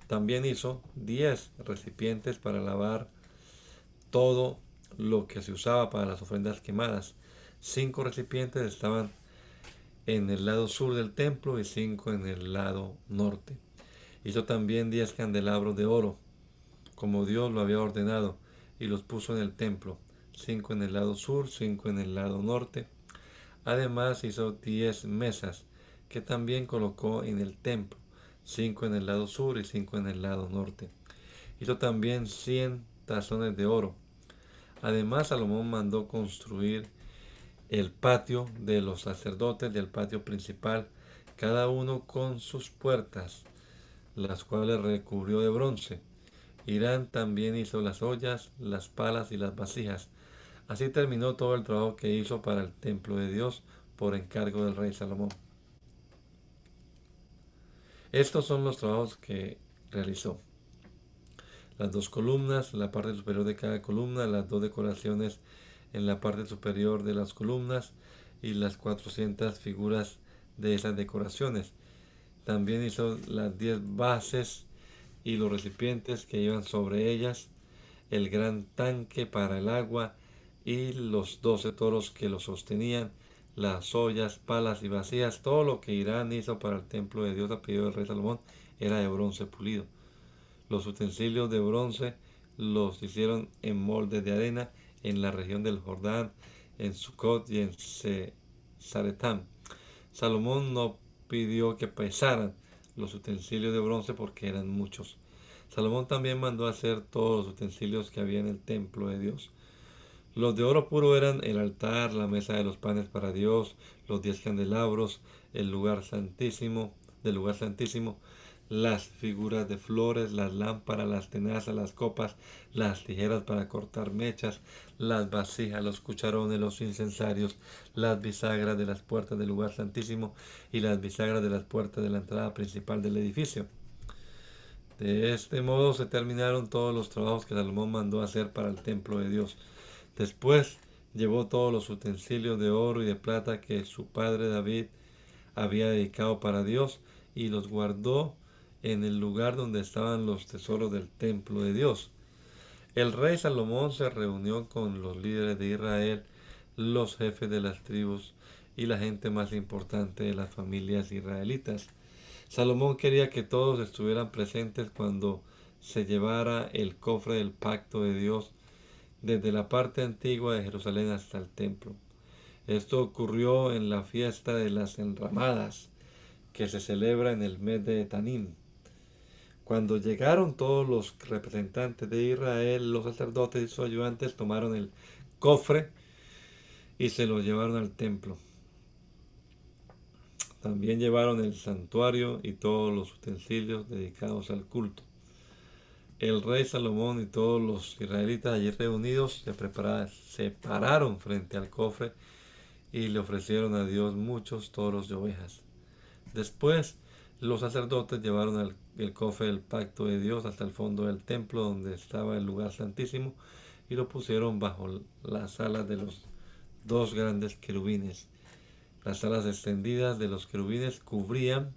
también hizo 10 recipientes para lavar todo lo que se usaba para las ofrendas quemadas. 5 recipientes estaban en el lado sur del templo y 5 en el lado norte. Hizo también 10 candelabros de oro, como Dios lo había ordenado, y los puso en el templo, 5 en el lado sur, 5 en el lado norte. Además hizo 10 mesas, que también colocó en el templo, 5 en el lado sur y 5 en el lado norte. Hizo también 100 tazones de oro. Además, Salomón mandó construir el patio de los sacerdotes y el patio principal, cada uno con sus puertas, las cuales recubrió de bronce. Hirán también hizo las ollas, las palas y las vasijas. Así terminó todo el trabajo que hizo para el templo de Dios por encargo del rey Salomón. Estos son los trabajos que realizó: las 2 columnas, la parte superior de cada columna, las 2 decoraciones en la parte superior de las columnas y las 400 figuras de esas decoraciones. También hizo las 10 bases y los recipientes que iban sobre ellas, el gran tanque para el agua y los 12 toros que lo sostenían, las ollas, palas y vasijas, todo lo que Irán hizo para el templo de Dios a pedido del rey Salomón era de bronce pulido. Los utensilios de bronce los hicieron en moldes de arena en la región del Jordán, en Sucot y en Zaretán. Salomón no pidió que pesaran los utensilios de bronce porque eran muchos. Salomón también mandó hacer todos los utensilios que había en el templo de Dios. Los de oro puro eran el altar, la mesa de los panes para Dios, los 10 candelabros, el lugar santísimo, del lugar santísimo, las figuras de flores, las lámparas, las tenazas, las copas, las tijeras para cortar mechas, las vasijas, los cucharones, los incensarios, las bisagras de las puertas del lugar santísimo y las bisagras de las puertas de la entrada principal del edificio. De este modo se terminaron todos los trabajos que Salomón mandó hacer para el templo de Dios. Después llevó todos los utensilios de oro y de plata que su padre David había dedicado para Dios y los guardó en el lugar donde estaban los tesoros del templo de Dios. El rey Salomón se reunió con los líderes de Israel, los jefes de las tribus y la gente más importante de las familias israelitas. Salomón quería que todos estuvieran presentes cuando se llevara el cofre del pacto de Dios desde la parte antigua de Jerusalén hasta el templo. Esto ocurrió en la fiesta de las enramadas, que se celebra en el mes de Etanim. Cuando llegaron todos los representantes de Israel, los sacerdotes y sus ayudantes tomaron el cofre y se lo llevaron al templo. También llevaron el santuario y todos los utensilios dedicados al culto. El rey Salomón y todos los israelitas allí reunidos se pararon frente al cofre y le ofrecieron a Dios muchos toros de ovejas. Después, los sacerdotes llevaron el cofre del pacto de Dios hasta el fondo del templo donde estaba el lugar santísimo y lo pusieron bajo las alas de los dos grandes querubines. Las alas extendidas de los querubines cubrían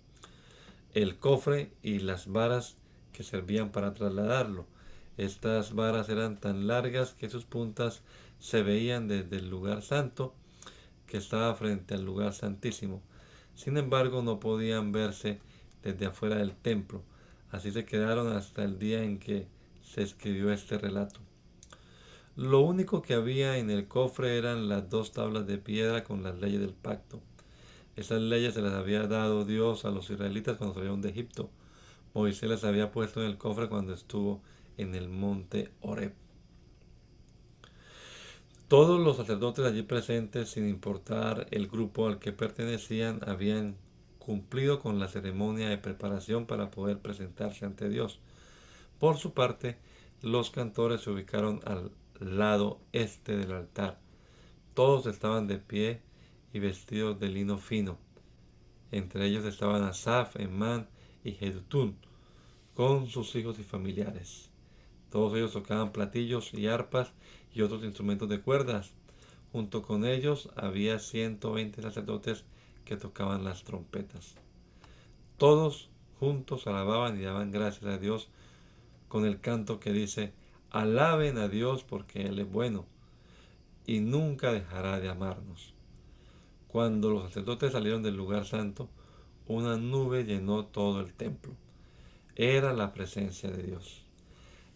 el cofre y las varas que servían para trasladarlo. Estas varas eran tan largas que sus puntas se veían desde el lugar santo que estaba frente al lugar santísimo. Sin embargo, no podían verse desde afuera del templo. Así se quedaron hasta el día en que se escribió este relato. Lo único que había en el cofre eran las dos tablas de piedra con las leyes del pacto. Esas leyes se las había dado Dios a los israelitas cuando salieron de Egipto. Moisés las había puesto en el cofre cuando estuvo en el monte Horeb. Todos los sacerdotes allí presentes, sin importar el grupo al que pertenecían, habían cumplido con la ceremonia de preparación para poder presentarse ante Dios. Por su parte, los cantores se ubicaron al lado este del altar. Todos estaban de pie y vestidos de lino fino. Entre ellos estaban Asaf, Emán y Jedutún, con sus hijos y familiares. Todos ellos tocaban platillos y arpas y otros instrumentos de cuerdas. Junto con ellos había 120 sacerdotes que tocaban las trompetas. Todos juntos alababan y daban gracias a Dios con el canto que dice: alaben a Dios porque Él es bueno y nunca dejará de amarnos. Cuando los sacerdotes salieron del lugar santo, una nube llenó todo el templo. Era la presencia de Dios.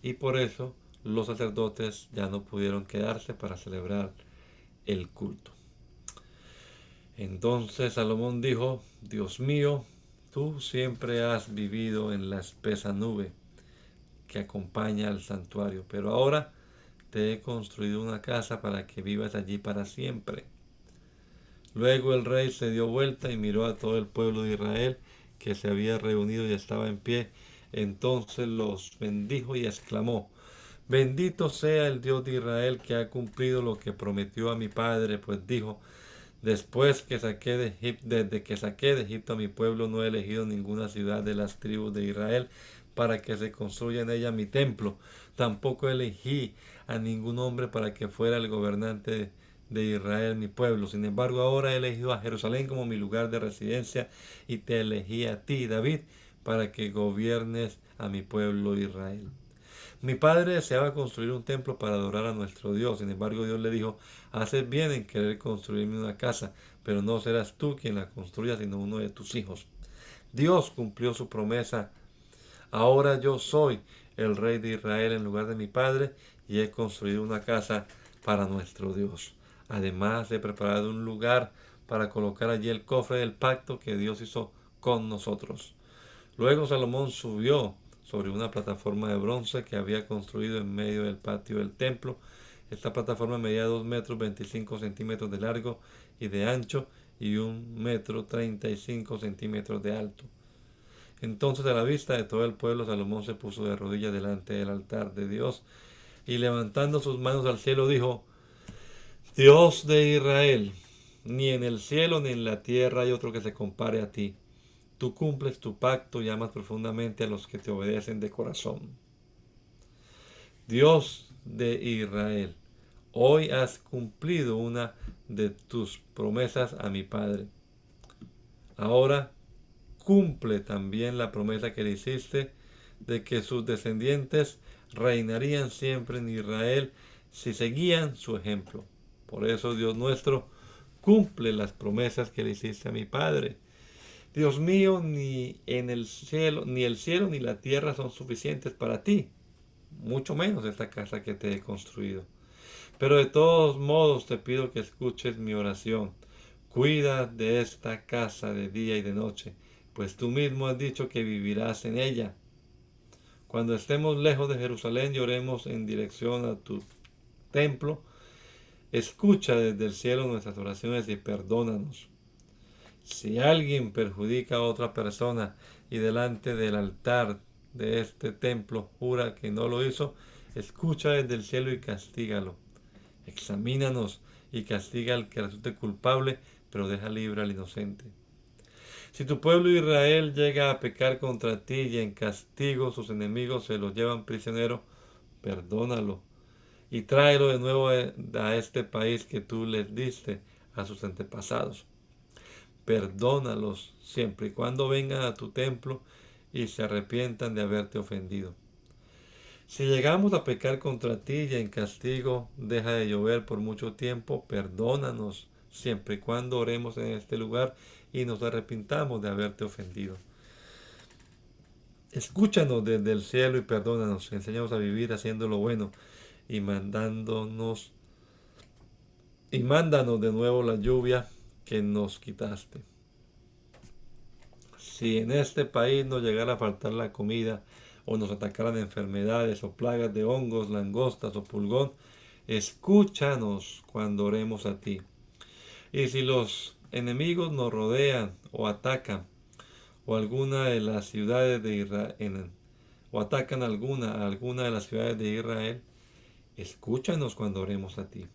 Y por eso los sacerdotes ya no pudieron quedarse para celebrar el culto. Entonces Salomón dijo: Dios mío, tú siempre has vivido en la espesa nube que acompaña al santuario, pero ahora te he construido una casa para que vivas allí para siempre. Luego el rey se dio vuelta y miró a todo el pueblo de Israel que se había reunido y estaba en pie. Entonces los bendijo y exclamó: bendito sea el Dios de Israel que ha cumplido lo que prometió a mi padre, pues dijo: desde que saqué de Egipto a mi pueblo, no he elegido ninguna ciudad de las tribus de Israel para que se construya en ella mi templo. Tampoco elegí a ningún hombre para que fuera el gobernante de Israel, mi pueblo. Sin embargo, ahora he elegido a Jerusalén como mi lugar de residencia y te elegí a ti, David, para que gobiernes a mi pueblo Israel. Mi padre deseaba construir un templo para adorar a nuestro Dios. Sin embargo, Dios le dijo, haces bien en querer construirme una casa, pero no serás tú quien la construya, sino uno de tus hijos. Dios cumplió su promesa. Ahora yo soy el rey de Israel en lugar de mi padre y he construido una casa para nuestro Dios. Además, he preparado un lugar para colocar allí el cofre del pacto que Dios hizo con nosotros. Luego Salomón subió sobre una plataforma de bronce que había construido en medio del patio del templo. Esta plataforma medía 2 metros 25 centímetros de largo y de ancho y 1 metro 35 centímetros de alto. Entonces, a la vista de todo el pueblo, Salomón se puso de rodillas delante del altar de Dios y levantando sus manos al cielo dijo, Dios de Israel, ni en el cielo ni en la tierra hay otro que se compare a ti. Tú cumples tu pacto y amas profundamente a los que te obedecen de corazón. Dios de Israel, hoy has cumplido una de tus promesas a mi padre. Ahora cumple también la promesa que le hiciste de que sus descendientes reinarían siempre en Israel si seguían su ejemplo. Por eso, Dios nuestro, cumple las promesas que le hiciste a mi padre. Dios mío, ni el cielo ni la tierra son suficientes para ti, mucho menos esta casa que te he construido. Pero de todos modos te pido que escuches mi oración. Cuida de esta casa de día y de noche, pues tú mismo has dicho que vivirás en ella. Cuando estemos lejos de Jerusalén y oremos en dirección a tu templo, escucha desde el cielo nuestras oraciones y perdónanos. Si alguien perjudica a otra persona y delante del altar de este templo jura que no lo hizo, escucha desde el cielo y castígalo. Examínanos y castiga al que resulte culpable, pero deja libre al inocente. Si tu pueblo Israel llega a pecar contra ti y en castigo sus enemigos se los llevan prisionero, perdónalo y tráelo de nuevo a este país que tú les diste a sus antepasados. Perdónalos siempre y cuando vengan a tu templo y se arrepientan de haberte ofendido. Si llegamos a pecar contra ti y en castigo deja de llover por mucho tiempo, perdónanos siempre y cuando oremos en este lugar y nos arrepintamos de haberte ofendido. Escúchanos desde el cielo y perdónanos, enséñanos a vivir haciendo lo bueno y mándanos de nuevo la lluvia que nos quitaste. Si en este país nos llegara a faltar la comida o nos atacaran enfermedades o plagas de hongos, langostas o pulgón, escúchanos cuando oremos a ti. Y si los enemigos nos rodean o atacan o alguna de las ciudades de Israel o atacan alguna de las ciudades de Israel, escúchanos cuando oremos a ti.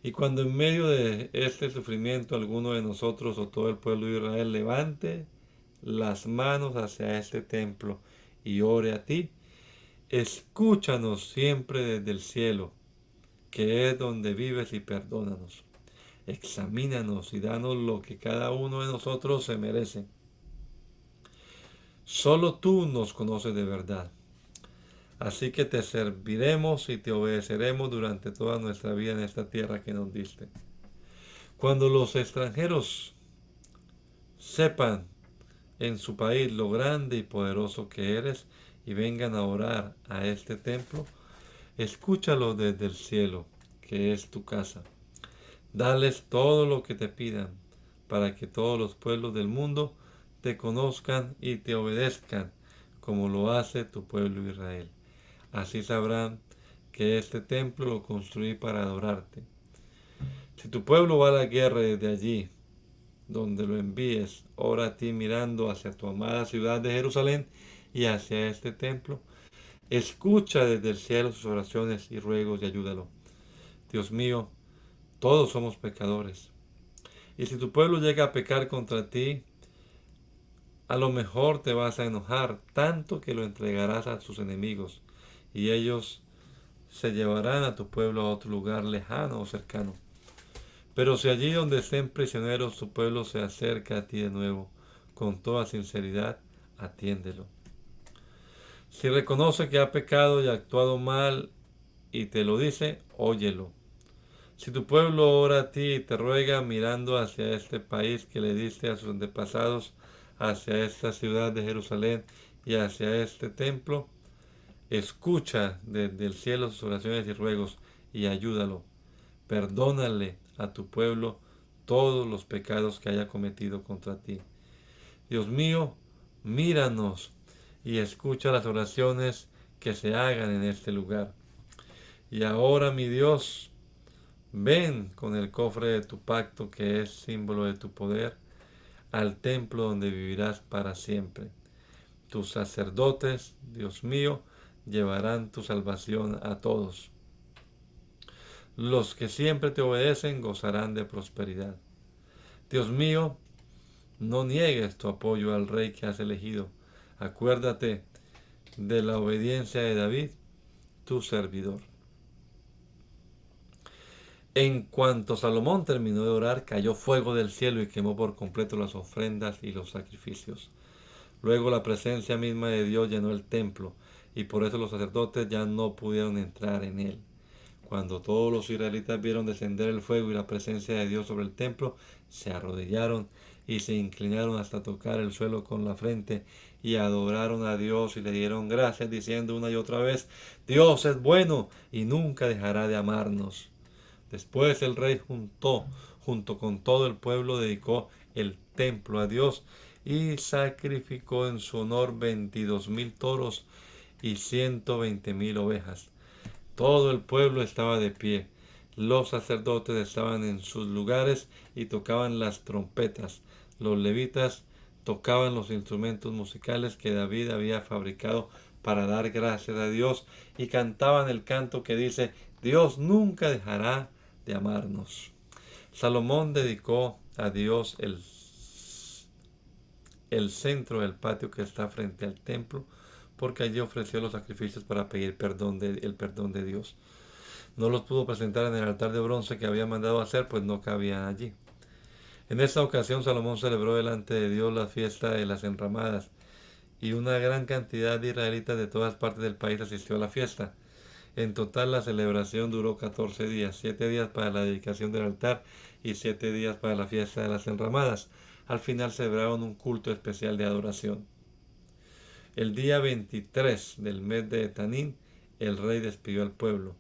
Y cuando en medio de este sufrimiento alguno de nosotros o todo el pueblo de Israel levante las manos hacia este templo y ore a ti, escúchanos siempre desde el cielo, que es donde vives, y perdónanos. Examínanos y danos lo que cada uno de nosotros se merece. Solo tú nos conoces de verdad. Así que te serviremos y te obedeceremos durante toda nuestra vida en esta tierra que nos diste. Cuando los extranjeros sepan en su país lo grande y poderoso que eres y vengan a orar a este templo, escúchalo desde el cielo, que es tu casa. Dales todo lo que te pidan, para que todos los pueblos del mundo te conozcan y te obedezcan, como lo hace tu pueblo Israel. Así sabrán que este templo lo construí para adorarte. Si tu pueblo va a la guerra desde allí, donde lo envíes, ora a ti mirando hacia tu amada ciudad de Jerusalén y hacia este templo. Escucha desde el cielo sus oraciones y ruegos y ayúdalo. Dios mío, todos somos pecadores. Y si tu pueblo llega a pecar contra ti, a lo mejor te vas a enojar tanto que lo entregarás a sus enemigos y ellos se llevarán a tu pueblo a otro lugar lejano o cercano. Pero si allí donde estén prisioneros tu pueblo se acerca a ti de nuevo, con toda sinceridad, atiéndelo. Si reconoce que ha pecado y ha actuado mal y te lo dice, óyelo. Si tu pueblo ora a ti y te ruega mirando hacia este país que le diste a sus antepasados, hacia esta ciudad de Jerusalén y hacia este templo, escucha desde el cielo sus oraciones y ruegos y ayúdalo. Perdónale a tu pueblo todos los pecados que haya cometido contra ti. Dios mío, míranos y escucha las oraciones que se hagan en este lugar. Y ahora, mi Dios, ven con el cofre de tu pacto, que es símbolo de tu poder, al templo donde vivirás para siempre. Tus sacerdotes, Dios mío, llevarán tu salvación a todos. Los que siempre te obedecen gozarán de prosperidad. Dios mío, no niegues tu apoyo al rey que has elegido. Acuérdate de la obediencia de David, tu servidor. En cuanto Salomón terminó de orar, cayó fuego del cielo y quemó por completo las ofrendas y los sacrificios. Luego la presencia misma de Dios llenó el templo, y por eso los sacerdotes ya no pudieron entrar en él. Cuando todos los israelitas vieron descender el fuego y la presencia de Dios sobre el templo, se arrodillaron y se inclinaron hasta tocar el suelo con la frente y adoraron a Dios y le dieron gracias diciendo una y otra vez, Dios es bueno y nunca dejará de amarnos. Después el rey junto con todo el pueblo, dedicó el templo a Dios y sacrificó en su honor 22,000 toros y 120,000 ovejas. Todo el pueblo estaba de pie. Los sacerdotes estaban en sus lugares y tocaban las trompetas. Los levitas tocaban los instrumentos musicales que David había fabricado para dar gracias a Dios y cantaban el canto que dice, Dios nunca dejará de amarnos. Salomón dedicó a Dios el centro del patio que está frente al templo, porque allí ofreció los sacrificios para pedir el perdón de Dios. No los pudo presentar en el altar de bronce que había mandado hacer, pues no cabían allí. En esta ocasión Salomón celebró delante de Dios la fiesta de las enramadas, y una gran cantidad de israelitas de todas partes del país asistió a la fiesta. En total la celebración duró 14 días, 7 días para la dedicación del altar y 7 días para la fiesta de las enramadas. Al final celebraron un culto especial de adoración. El día 23 del mes de Etanín, el rey despidió al pueblo.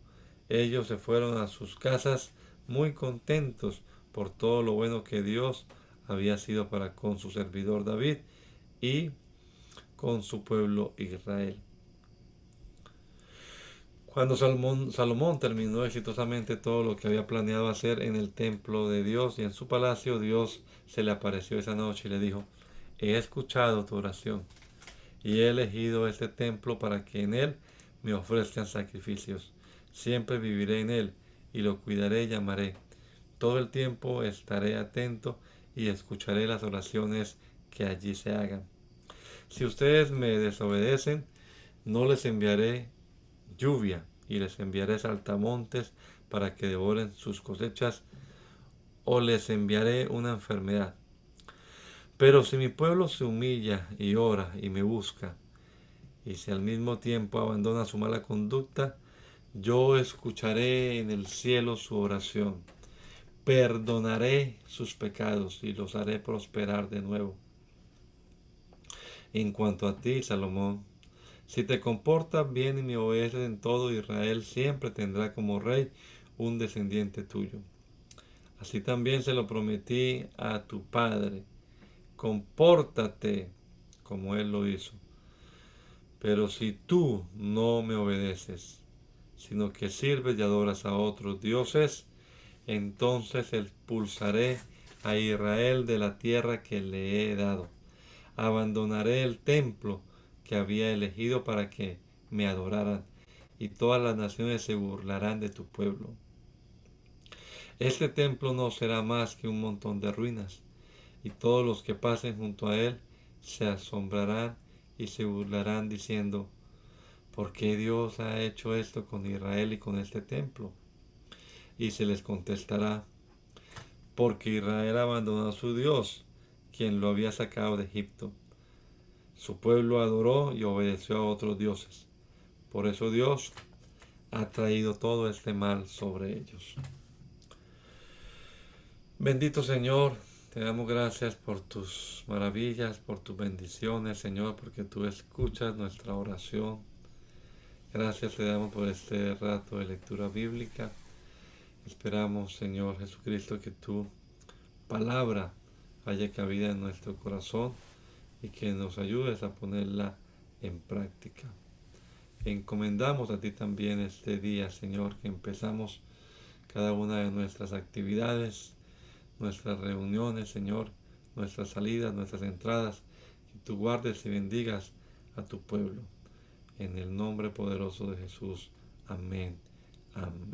Ellos se fueron a sus casas muy contentos por todo lo bueno que Dios había sido para con su servidor David y con su pueblo Israel. Cuando Salomón terminó exitosamente todo lo que había planeado hacer en el templo de Dios y en su palacio, Dios se le apareció esa noche y le dijo, he escuchado tu oración y he elegido este templo para que en él me ofrezcan sacrificios. Siempre viviré en él y lo cuidaré y amaré. Todo el tiempo estaré atento y escucharé las oraciones que allí se hagan. Si ustedes me desobedecen, no les enviaré lluvia y les enviaré saltamontes para que devoren sus cosechas, o les enviaré una enfermedad. Pero si mi pueblo se humilla y ora y me busca, y si al mismo tiempo abandona su mala conducta, yo escucharé en el cielo su oración, perdonaré sus pecados y los haré prosperar de nuevo. En cuanto a ti, Salomón, si te comportas bien y me obedeces en todo, Israel siempre tendrá como rey un descendiente tuyo. Así también se lo prometí a tu padre. Compórtate como él lo hizo. Pero si tú no me obedeces, sino que sirves y adoras a otros dioses, entonces expulsaré a Israel de la tierra que le he dado. Abandonaré el templo que había elegido para que me adoraran, y todas las naciones se burlarán de tu pueblo. Este templo no será más que un montón de ruinas, y todos los que pasen junto a él se asombrarán y se burlarán diciendo, ¿por qué Dios ha hecho esto con Israel y con este templo? Y se les contestará, porque Israel abandonó a su Dios, quien lo había sacado de Egipto. Su pueblo adoró y obedeció a otros dioses. Por eso Dios ha traído todo este mal sobre ellos. Bendito Señor, te damos gracias por tus maravillas, por tus bendiciones, Señor, porque tú escuchas nuestra oración. Gracias te damos por este rato de lectura bíblica. Esperamos, Señor Jesucristo, que tu palabra haya cabida en nuestro corazón y que nos ayudes a ponerla en práctica. Encomendamos a ti también este día, Señor, que empezamos cada una de nuestras actividades, nuestras reuniones, Señor, nuestras salidas, nuestras entradas, que tú guardes y bendigas a tu pueblo. En el nombre poderoso de Jesús. Amén. Amén.